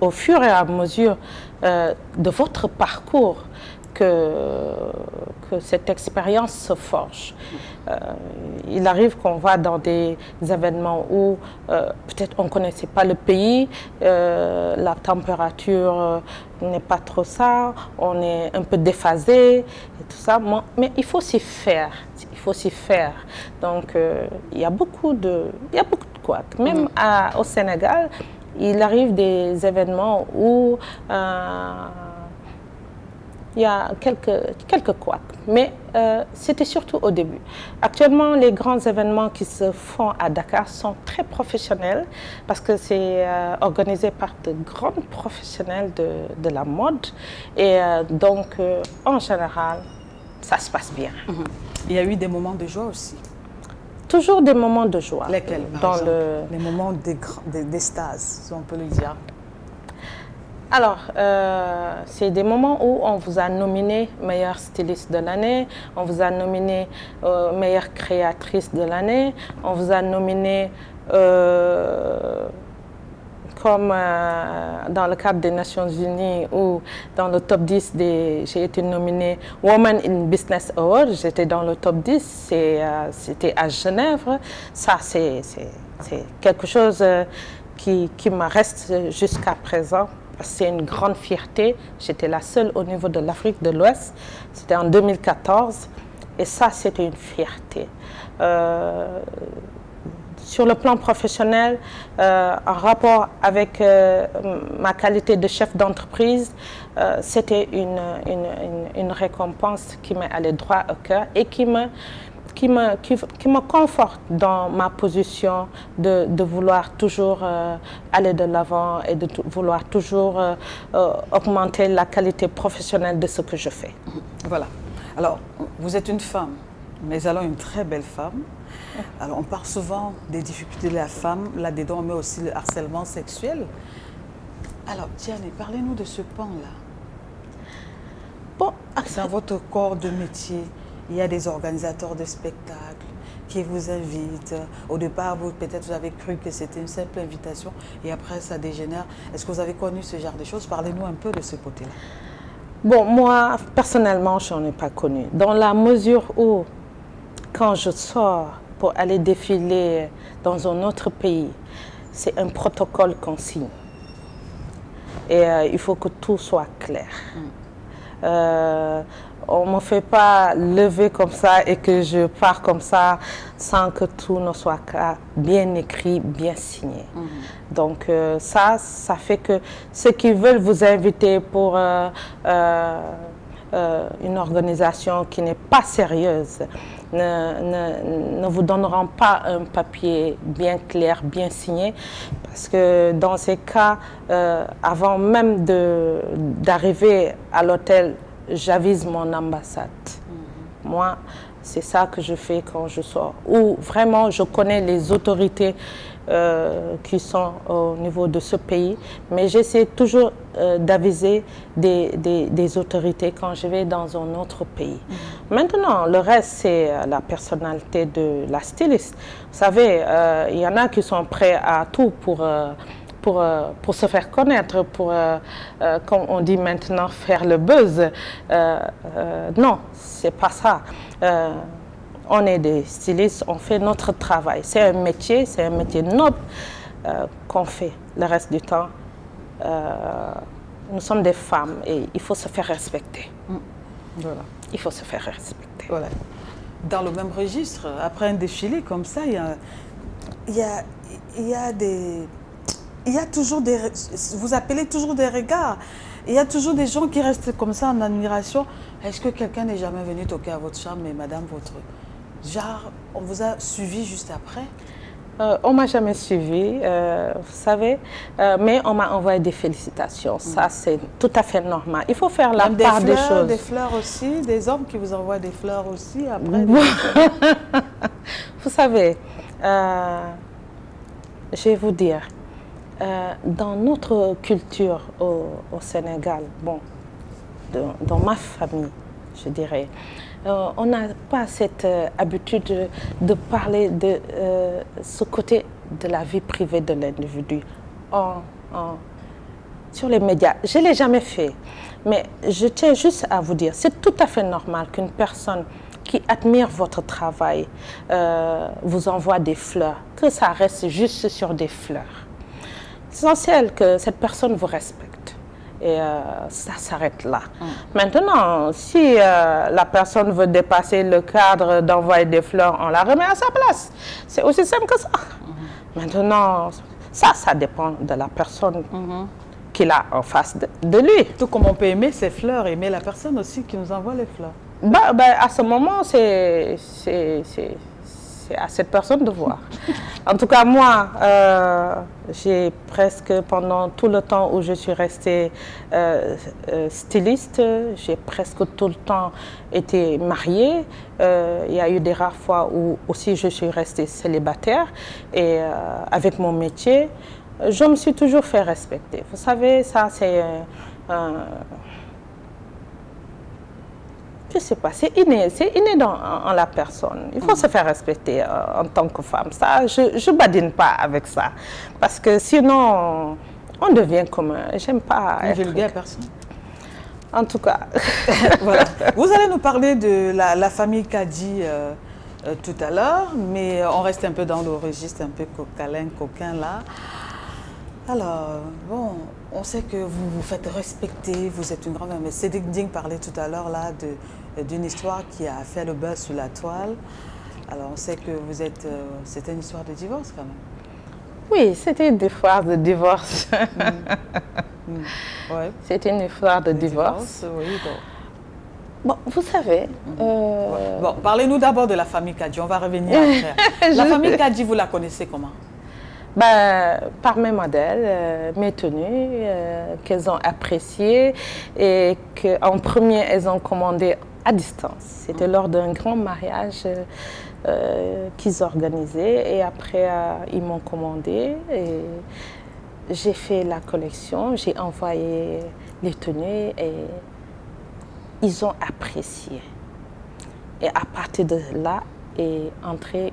au fur et à mesure de votre parcours que cette expérience se forge. Il arrive qu'on va dans des événements où peut-être on ne connaissait pas le pays, la température n'est pas trop ça, on est un peu déphasé et tout ça, mais il faut s'y faire. Donc il y a beaucoup de couacs. Même au Sénégal, il arrive des événements où il y a quelques couacs, mais c'était surtout au début. Actuellement, les grands événements qui se font à Dakar sont très professionnels parce que c'est organisé par de grands professionnels de la mode, et donc en général, ça se passe bien. Il y a eu des moments de joie aussi? Toujours des moments de joie. Lesquels, les moments d'extase, si on peut le dire? Alors, c'est des moments où on vous a nominé meilleure styliste de l'année, on vous a nominé meilleure créatrice de l'année, on vous a nominé comme dans le cadre des Nations Unies, ou dans le top 10 j'ai été nominée Woman in Business Award, j'étais dans le top 10, c'était à Genève. Ça, c'est quelque chose qui me reste jusqu'à présent. C'est une grande fierté. J'étais la seule au niveau de l'Afrique de l'Ouest. C'était en 2014. Et ça, c'était une fierté. Sur le plan professionnel, en rapport avec ma qualité de chef d'entreprise, c'était une récompense qui m'est allée droit au cœur et qui me conforte dans ma position de vouloir toujours aller de l'avant et de vouloir toujours augmenter la qualité professionnelle de ce que je fais. Voilà. Alors, vous êtes une femme, mais alors une très belle femme. Alors, on parle souvent des difficultés de la femme, là-dedans on met aussi le harcèlement sexuel. Alors, Diane, parlez-nous de ce pan-là. Bon, dans votre corps de métier, il y a des organisateurs de spectacles qui vous invitent. Au départ, peut-être vous avez cru que c'était une simple invitation et après ça dégénère. Est-ce que vous avez connu ce genre de choses? Parlez-nous un peu de ce côté-là. Bon, moi, personnellement, je n'en ai pas connu. Dans la mesure où, quand je sors pour aller défiler dans un autre pays, c'est un protocole qu'on signe. Et il faut que tout soit clair. On ne me fait pas lever comme ça et que je pars comme ça sans que tout ne soit bien écrit, bien signé. Donc ça fait que ceux qui veulent vous inviter pour une organisation qui n'est pas sérieuse ne vous donneront pas un papier bien clair, bien signé, parce que dans ces cas, avant même d'arriver à l'hôtel, j'avise mon ambassade. Moi, c'est ça que je fais quand je sors. Ou vraiment, je connais les autorités qui sont au niveau de ce pays, mais j'essaie toujours d'aviser des autorités quand je vais dans un autre pays. Maintenant, le reste, c'est la personnalité de la styliste. Vous savez, il y en a qui sont prêts à tout pour se faire connaître, comme on dit maintenant, faire le buzz. Non, c'est pas ça. On est des stylistes, on fait notre travail. C'est un métier noble qu'on fait le reste du temps. Nous sommes des femmes et il faut se faire respecter. Voilà. Il faut se faire respecter. Voilà. Dans le même registre, après un défilé comme ça, il y a toujours des... Vous appelez toujours des regards. Il y a toujours des gens qui restent comme ça en admiration. Est-ce que quelqu'un n'est jamais venu toquer à votre chambre, mais madame, genre, on vous a suivi juste après? On ne m'a jamais suivi, vous savez, mais on m'a envoyé des félicitations. Ça, c'est tout à fait normal. Il faut faire la part des choses. Des fleurs aussi, des hommes qui vous envoient des fleurs aussi après. Vous savez, je vais vous dire, dans notre culture au Sénégal, bon, dans ma famille, je dirais, on n'a pas cette habitude de parler de ce côté de la vie privée de l'individu sur les médias. Je ne l'ai jamais fait, mais je tiens juste à vous dire, c'est tout à fait normal qu'une personne qui admire votre travail vous envoie des fleurs, que ça reste juste sur des fleurs. C'est essentiel que cette personne vous respecte. Et ça s'arrête là. Maintenant, si la personne veut dépasser le cadre d'envoyer des fleurs, on la remet à sa place. C'est aussi simple que ça. Maintenant, ça dépend de la personne qu'il a en face de lui. Tout comme on peut aimer ses fleurs, aimer la personne aussi qui nous envoie les fleurs. À ce moment, c'est à cette personne de voir. En tout cas, moi, j'ai presque, pendant tout le temps où je suis restée styliste, j'ai presque tout le temps été mariée. Il y a eu des rares fois où aussi je suis restée célibataire. Et avec mon métier, je me suis toujours fait respecter. Vous savez, ça, c'est... je ne sais pas, c'est inné en la personne. Il faut se faire respecter en tant que femme. Ça, je ne badine pas avec ça. Parce que sinon, on devient comme... J'aime pas une vulgaire personne. En tout cas. Voilà. Vous allez nous parler de la famille Kadi tout à l'heure, mais on reste un peu dans le registre un peu coquin là. Alors, bon, on sait que vous vous faites respecter, vous êtes une grande... Mais Cédric Ding parlait tout à l'heure là d'une histoire qui a fait le buzz sur la toile. Alors, on sait que vous êtes... c'était une histoire de divorce quand même. Oui, c'était une histoire de divorce. Ouais. C'était une histoire de divorce. Oui, bon, vous savez... Bon, parlez-nous d'abord de la famille Kadi, on va revenir après. La famille Kadi, vous la connaissez comment? Par mes modèles, mes tenues qu'elles ont appréciées et qu'en premier, elles ont commandé à distance. C'était lors d'un grand mariage qu'ils organisaient et après, ils m'ont commandé et j'ai fait la collection, j'ai envoyé les tenues et ils ont apprécié. Et à partir de là est entrée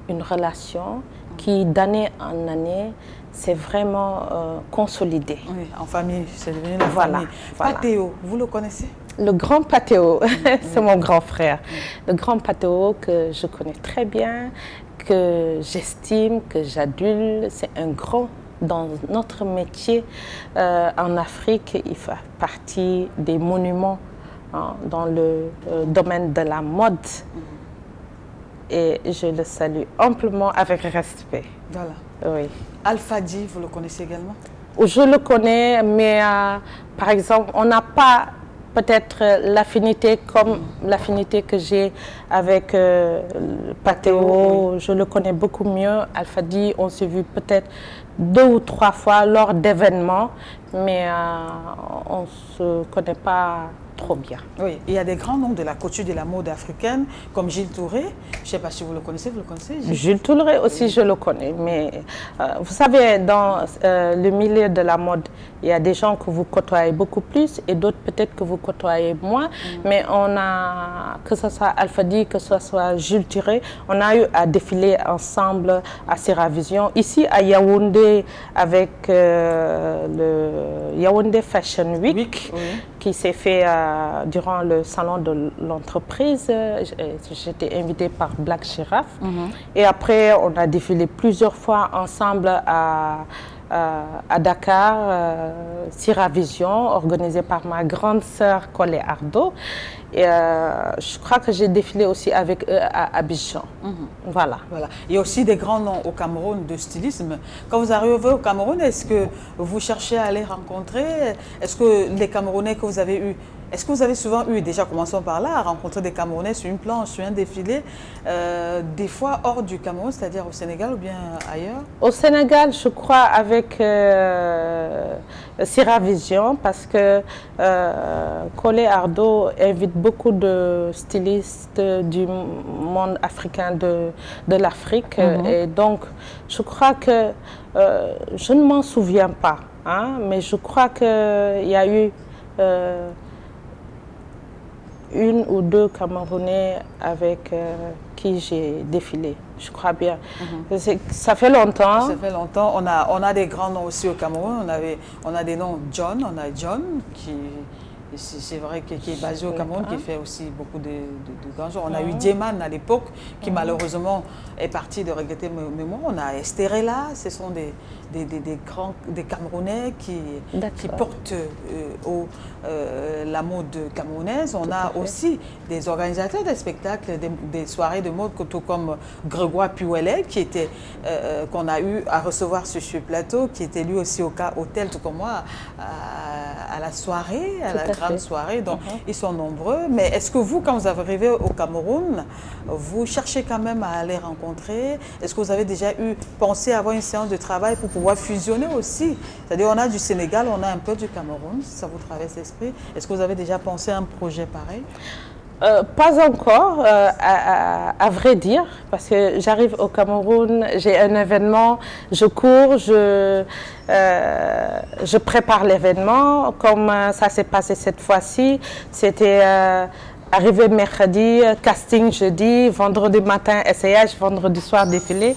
une relation qui, d'année en année, s'est vraiment consolidée. Oui, en famille, c'est devenu la famille. Voilà. Pathéo, vous le connaissez? Le grand Pathéo, c'est mon grand frère. Le grand Pathéo que je connais très bien, que j'estime, que j'adule. C'est un grand dans notre métier. En Afrique, il fait partie des monuments dans le domaine de la mode. Et je le salue amplement avec respect. Voilà. Oui. Alpha Dy, vous le connaissez également? Je le connais, mais par exemple, on n'a pas peut-être l'affinité comme l'affinité que j'ai avec Patéo, je le connais beaucoup mieux. Alpha Dy, on s'est vu peut-être 2 ou 3 fois lors d'événements, mais on ne se connaît pas trop bien. Oui, il y a des grands noms de la couture de la mode africaine, comme Gilles Touré. Je ne sais pas si vous le connaissez, vous le connaissez Gilles Touré aussi, je le connais. Mais vous savez, dans le milieu de la mode, il y a des gens que vous côtoyez beaucoup plus et d'autres peut-être que vous côtoyez moins. Mais on a, que ce soit Alpha Dy, que ce soit Gilles Touré, on a eu à défiler ensemble à Seravision. Ici à Yaoundé, avec le Yaoundé Fashion Week, qui s'est fait durant le salon de l'entreprise. J'étais invitée par Black Giraffe. Et après, on a défilé plusieurs fois ensemble à Dakar, Seravision, organisé par ma grande sœur Colé Ardo. Et je crois que j'ai défilé aussi avec eux à Abidjan. Voilà. Il y a aussi des grands noms au Cameroun de stylisme. Quand vous arrivez au Cameroun, est-ce que vous cherchez à les rencontrer? Est-ce que les Camerounais que vous avez eus, est-ce que vous avez souvent eu, déjà commençons par là, à rencontrer des Camerounais sur une planche, sur un défilé, des fois hors du Cameroun, c'est-à-dire au Sénégal ou bien ailleurs? Au Sénégal, je crois avec Seravision, parce que Colé Ardo invite beaucoup de stylistes du monde africain, de l'Afrique. Et donc, je crois que, je ne m'en souviens pas, hein, mais je crois qu'il y a eu 1 ou 2 Camerounais avec qui j'ai défilé, je crois bien. Ça fait longtemps. Ça fait longtemps. On a des grands noms aussi au Cameroun. On a des noms John. On a John qui... C'est vrai qui est basé au Cameroun, qui fait aussi beaucoup de grands jours. On a eu Dieman à l'époque, qui malheureusement est parti de regretter mémoire. On a Esterella, ce sont des Camerounais qui portent la mode camerounaise. On a aussi des organisateurs de spectacles, des soirées de mode, tout comme Grégoire Puelet, qu'on a eu à recevoir sur ce plateau, qui était lui aussi au hôtel, tout comme moi, à la soirée, à la grande soirée. Donc, ils sont nombreux. Mais est-ce que vous, quand vous arrivez au Cameroun, vous cherchez quand même à les rencontrer? Est-ce que vous avez déjà pensé à avoir une séance de travail pour pouvoir fusionner aussi? C'est-à-dire, on a du Sénégal, on a un peu du Cameroun, ça vous traverse l'esprit. Est-ce que vous avez déjà pensé à un projet pareil? Pas encore, à vrai dire, parce que j'arrive au Cameroun, j'ai un événement, je cours, je prépare l'événement, comme ça s'est passé cette fois-ci. C'était arrivé mercredi, casting jeudi, vendredi matin essayage, vendredi soir défilé.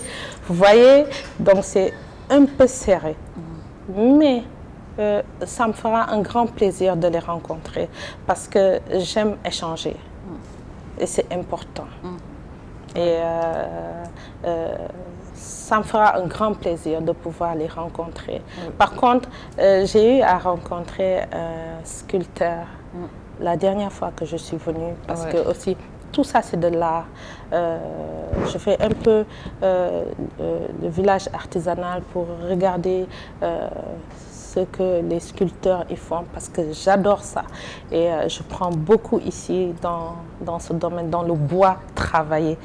Vous voyez, donc c'est un peu serré. Mais ça me fera un grand plaisir de les rencontrer parce que j'aime échanger. Et c'est important. Et ça me fera un grand plaisir de pouvoir les rencontrer. Par contre, j'ai eu à rencontrer un sculpteur la dernière fois que je suis venue, parce que aussi, tout ça c'est de l'art. Je fais un peu le village artisanal pour regarder ce que les sculpteurs y font, parce que j'adore ça. Et je prends beaucoup ici dans ce domaine, dans le bois travaillé,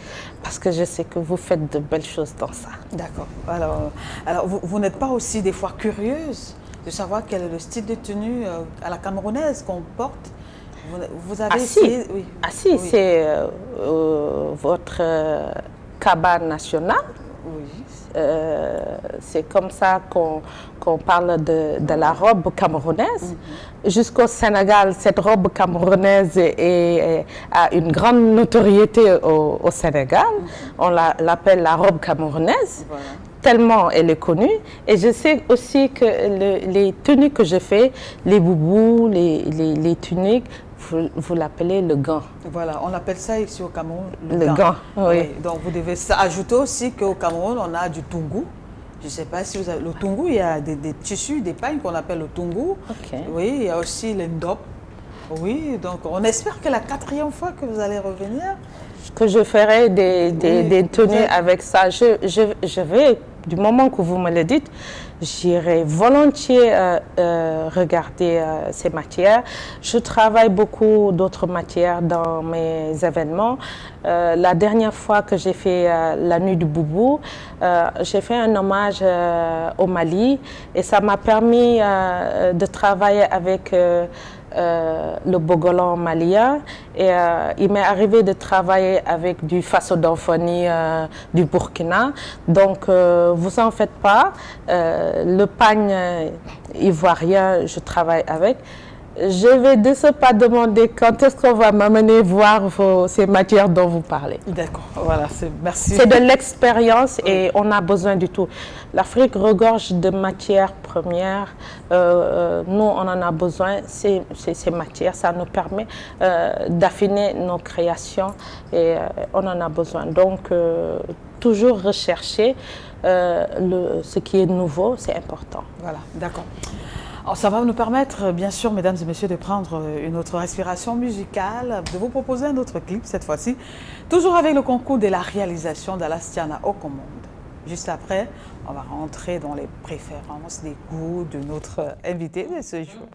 parce que je sais que vous faites de belles choses dans ça. D'accord. Alors vous n'êtes pas aussi des fois curieuse de savoir quel est le style de tenue à la camerounaise qu'on porte? Vous avez essayé... c'est votre cabane nationale. C'est comme ça qu'on parle de la robe camerounaise. Jusqu'au Sénégal, cette robe camerounaise a une grande notoriété au Sénégal. On l'appelle la robe camerounaise. Tellement elle est connue. Et je sais aussi que les tenues que je fais, les boubous, les tuniques, vous l'appelez le gant. Voilà, on appelle ça ici au Cameroun le gant. Oui. Donc vous devez ajouter aussi qu'au Cameroun, on a du tungu. Je ne sais pas si vous avez... Le tungu, il y a des tissus, des pagnes qu'on appelle le tungu. Oui, il y a aussi le ndop. Oui, donc on espère que la 4e fois que vous allez revenir... Que je ferai des tenues avec ça. Je vais, du moment que vous me le dites, j'irai volontiers regarder ces matières. Je travaille beaucoup d'autres matières dans mes événements. La dernière fois que j'ai fait la nuit du boubou, j'ai fait un hommage au Mali et ça m'a permis de travailler avec le Bogolan malien et il m'est arrivé de travailler avec du Faso-Danfoni du Burkina. Donc vous en faites pas, le pagne ivoirien je travaille avec. Je vais de ce pas demander quand est-ce qu'on va m'amener voir ces matières dont vous parlez. D'accord, voilà, merci. C'est de l'expérience et on a besoin du tout. L'Afrique regorge de matières premières. Nous, on en a besoin. Ces matières, ça nous permet d'affiner nos créations et on en a besoin. Donc, toujours rechercher ce qui est nouveau, c'est important. Voilà, d'accord. Alors, ça va nous permettre, bien sûr, mesdames et messieurs, de prendre une autre respiration musicale, de vous proposer un autre clip cette fois-ci, toujours avec le concours de la réalisation d'Alastiana Okomonde. Juste après, on va rentrer dans les préférences, les goûts de notre invité de ce jour.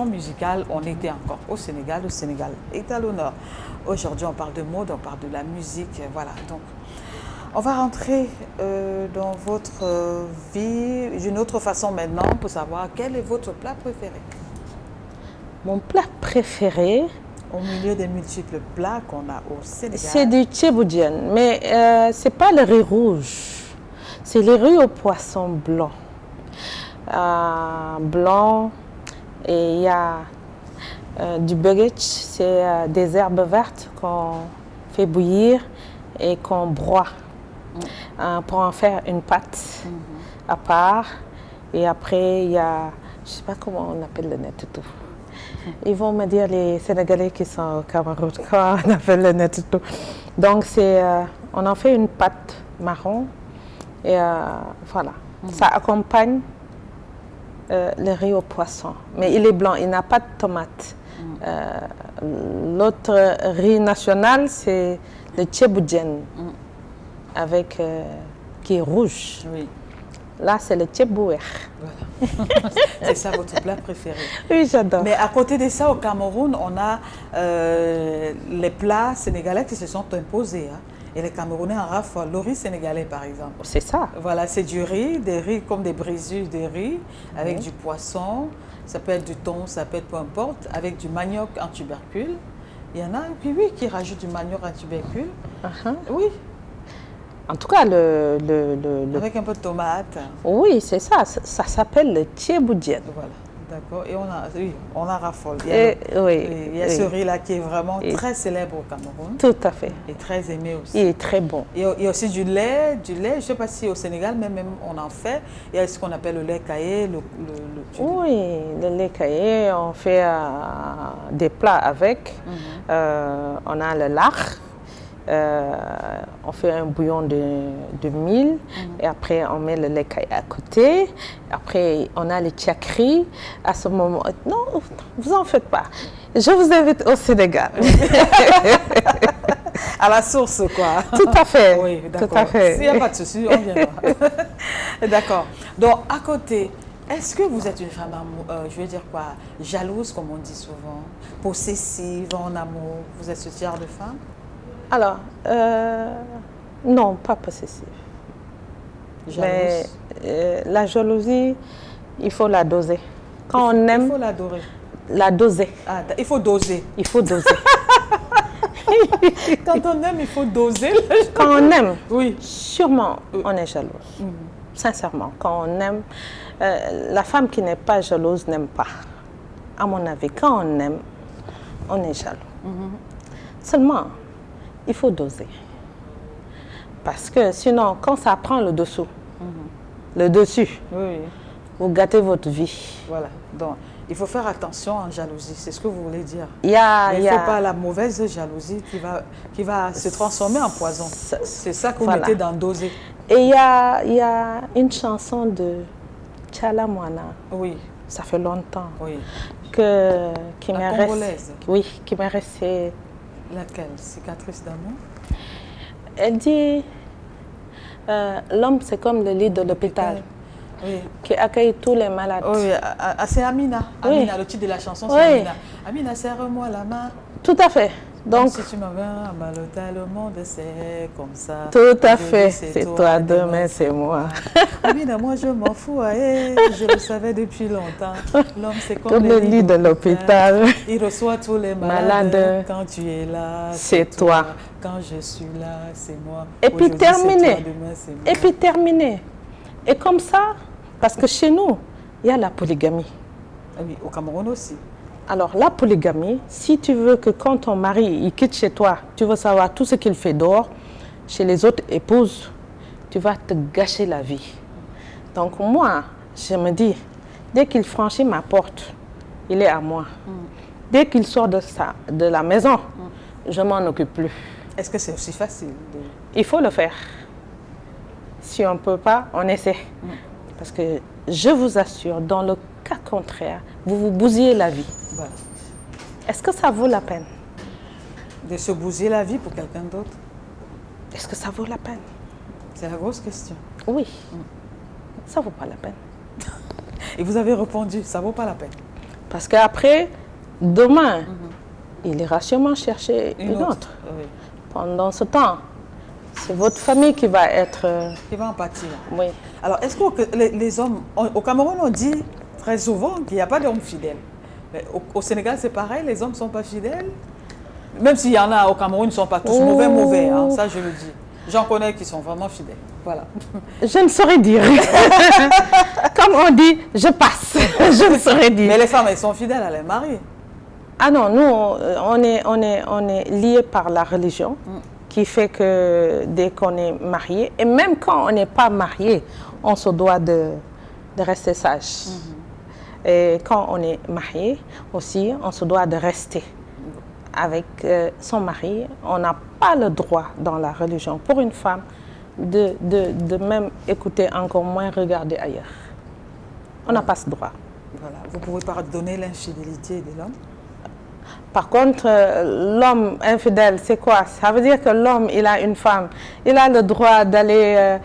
Musicale, on était encore au Sénégal. Le Sénégal est à l'honneur. Aujourd'hui, on parle de mode, on parle de la musique. Voilà, donc on va rentrer dans votre vie d'une autre façon maintenant pour savoir quel est votre plat préféré. Mon plat préféré, au milieu des multiples plats qu'on a au Sénégal, c'est du tchéboudian, mais c'est pas le riz rouge, c'est le riz au poisson blanc. Blanc. Et il y a du buggage, c'est des herbes vertes qu'on fait bouillir et qu'on broie pour en faire une pâte à part. Et après, il y a, je ne sais pas comment on appelle le nettetou. Ils vont me dire, les Sénégalais qui sont au Cameroun, comment on appelle le nettetou. Donc, on en fait une pâte marron et voilà. Ça accompagne le riz au poisson, mais il est blanc, il n'a pas de tomate. L'autre riz national, c'est le tchéboudian, avec qui est rouge. Oui. Là, c'est le tchébouer. Voilà. C'est ça votre plat préféré? Oui, j'adore. Mais à côté de ça, au Cameroun, on a les plats sénégalais qui se sont imposés. Hein. Et les Camerounais en raffolent. Le riz sénégalais, par exemple. C'est ça. Voilà, c'est du riz, des riz comme des brisures de riz, avec du poisson. Ça peut être du thon, ça peut être peu importe, avec du manioc en tubercule. Il y en a, puis oui, qui rajoutent du manioc en tubercule. Oui. En tout cas, avec un peu de tomate. Oui, c'est ça. Ça s'appelle le thieboudienne. Voilà, d'accord. Et on a raffole. Il y a ce riz-là qui est vraiment très célèbre au Cameroun. Tout à fait. Et très aimé aussi. Il est très bon. Il y a aussi du lait. Je ne sais pas si au Sénégal, mais même on en fait. Il y a ce qu'on appelle le lait caillé. Oui, le lait caillé, on fait des plats avec. On a le lard. On fait un bouillon de mil et après on met le lait caillé à côté. Après on a les tchakris. À ce moment, non, vous en faites pas. Je vous invite au Sénégal. À la source, quoi. Tout à fait. Oui, d'accord. Tout à fait. S'il n'y a pas de souci, on viendra. D'accord. Donc, à côté, est-ce que vous êtes une femme, je veux dire quoi, jalouse, comme on dit souvent, possessive, en amour? Vous êtes ce genre de femme? Alors, non, pas possessive. Jalouse. Mais la jalousie, il faut la doser. Quand on aime... Il faut l'adorer. La doser. Ah, il faut doser. Il faut doser. Quand on aime, il faut doser. Quand on aime, oui. Sûrement, on est jalouse. Sincèrement, quand on aime, la femme qui n'est pas jalouse n'aime pas. À mon avis, quand on aime, on est jaloux. Seulement, il faut doser. Parce que sinon, quand ça prend le dessous, le dessus, vous gâtez votre vie. Voilà. Donc, il faut faire attention en jalousie, c'est ce que vous voulez dire. Il ne faut pas la mauvaise jalousie qui va se transformer en poison. C'est ça que vous mettez dans doser. Et il y a une chanson de Tchala Moana. Oui. Ça fait longtemps. Oui. Qui m'est congolaise. Oui, qui m'est restée. Laquelle? Cicatrice d'amour? Elle dit l'homme c'est comme le lit de l'hôpital. Oui. Qui accueille tous les malades. Oui, c'est Amina. Amina, le titre de la chanson, c'est Amina. Amina, serre-moi la main. Tout à fait. Donc, si tu m'en viens à Malota, le monde c'est comme ça. Tout à fait. C'est toi, demain c'est moi. Amina, moi je m'en fous. Je le savais depuis longtemps. L'homme c'est comme le lit de l'hôpital. Il reçoit tous les malades. Quand tu es là, c'est toi. Quand je suis là, c'est moi. Et puis terminé. Et puis terminé. Et comme ça, parce que chez nous, il y a la polygamie. Oui, au Cameroun aussi. Alors, la polygamie, si tu veux que quand ton mari il quitte chez toi, tu veux savoir tout ce qu'il fait dehors, chez les autres épouses, tu vas te gâcher la vie. Donc moi, je me dis, dès qu'il franchit ma porte, il est à moi. Dès qu'il sort de la maison, je m'en occupe plus. Est-ce que c'est aussi facile? Il faut le faire. Si on ne peut pas, on essaie. Parce que je vous assure, dans le cas contraire, vous vous bousillez la vie. Voilà. Est-ce que ça vaut la peine? De se bousiller la vie pour quelqu'un d'autre? Est-ce que ça vaut la peine? C'est la grosse question. Oui. Ça ne vaut pas la peine. Et vous avez répondu, ça ne vaut pas la peine. Parce qu'après, demain, il ira sûrement chercher une autre. Oui. Pendant ce temps, c'est votre famille qui va être... Qui va en pâtir. Oui. Alors, est-ce que les hommes... Au Cameroun, on dit très souvent qu'il n'y a pas d'hommes fidèles. Mais au Sénégal, c'est pareil, les hommes ne sont pas fidèles. Même s'il y en a au Cameroun, ils ne sont pas tous mauvais, hein, ça je le dis. J'en connais qui sont vraiment fidèles. Voilà. Je ne saurais dire. Comme on dit, je passe. Je ne saurais dire. Mais les femmes, elles sont fidèles à leurs maris. Ah non, nous, on est liés par la religion. Qui fait que dès qu'on est marié, et même quand on n'est pas marié, on se doit de rester sage. Et quand on est marié aussi, on se doit de rester avec son mari. On n'a pas le droit dans la religion, pour une femme, de même écouter, encore moins regarder ailleurs. On n'a pas ce droit. Voilà. Vous ne pouvez pas donner l'infidélité de l'homme? Par contre, l'homme infidèle, c'est quoi? Ça veut dire que l'homme, il a une femme. Il a le droit d'aller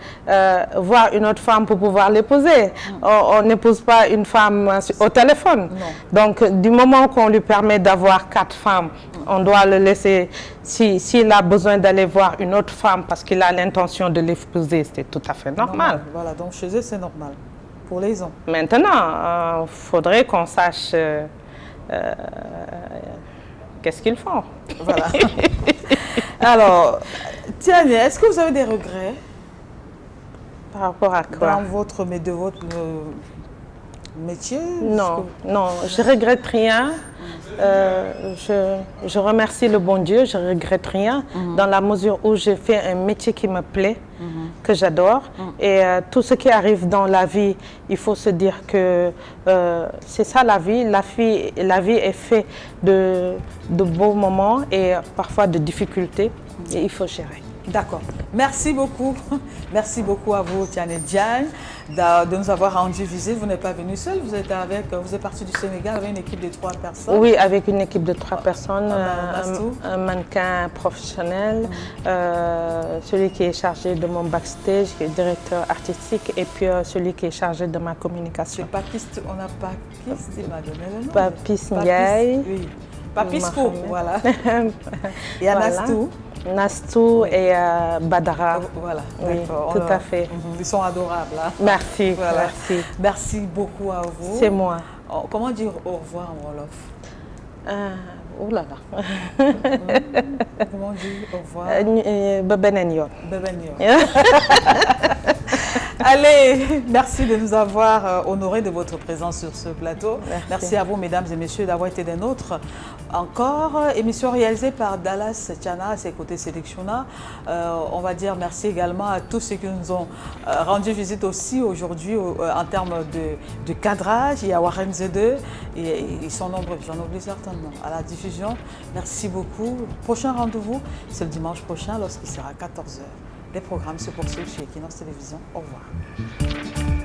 voir une autre femme pour pouvoir l'épouser. On n'épouse pas une femme au téléphone. Non. Donc, du moment qu'on lui permet d'avoir 4 femmes, on doit le laisser. S'il a besoin d'aller voir une autre femme parce qu'il a l'intention de l'épouser, c'est tout à fait normal. Voilà, donc chez eux, c'est normal. Pour les hommes. Maintenant, il faudrait qu'on sache... qu'est-ce qu'ils font? Voilà. Alors, Tiani, est-ce que vous avez des regrets Par rapport à quoi? Dans votre métier? Non, non, je regrette rien. Je remercie le bon Dieu, je regrette rien dans la mesure où j'ai fait un métier qui me plaît, que j'adore. Et tout ce qui arrive dans la vie, il faut se dire que c'est ça la vie. La vie est faite de beaux moments et parfois de difficultés et il faut gérer. D'accord. Merci beaucoup. Merci beaucoup à vous, Tiané Diagne, de nous avoir rendu visite. Vous n'êtes pas venu seul, vous êtes parti du Sénégal avec une équipe de 3 personnes. Oui, avec une équipe de 3 personnes, un mannequin professionnel, celui qui est chargé de mon backstage, qui est directeur artistique, et puis celui qui est chargé de ma communication. Papiste, on a Papiste, il m'a donné le nom. Papiste Ndiaye. Oui. Papisco, voilà. Et Anastou. Nastou et Badara. Voilà, oui, tout à fait. Ils sont adorables. Hein? Merci, voilà. merci. Merci beaucoup à vous. C'est moi. Comment dire au revoir en Wolof? Oh là là. Comment dire au revoir? Beben yon. Allez, merci de nous avoir honorés de votre présence sur ce plateau. Merci à vous, mesdames et messieurs, d'avoir été des nôtres. Encore, émission réalisée par Dallas Tiana à ses côtés Sélectionna. On va dire merci également à tous ceux qui nous ont rendu visite aussi aujourd'hui en termes de cadrage. Il y a Warren Z2, et ils sont nombreux, j'en oublie certainement, à la diffusion. Merci beaucoup. Prochain rendez-vous, c'est le dimanche prochain lorsqu'il sera 14h. Les programmes se poursuivent chez Equinox Télévision. Au revoir.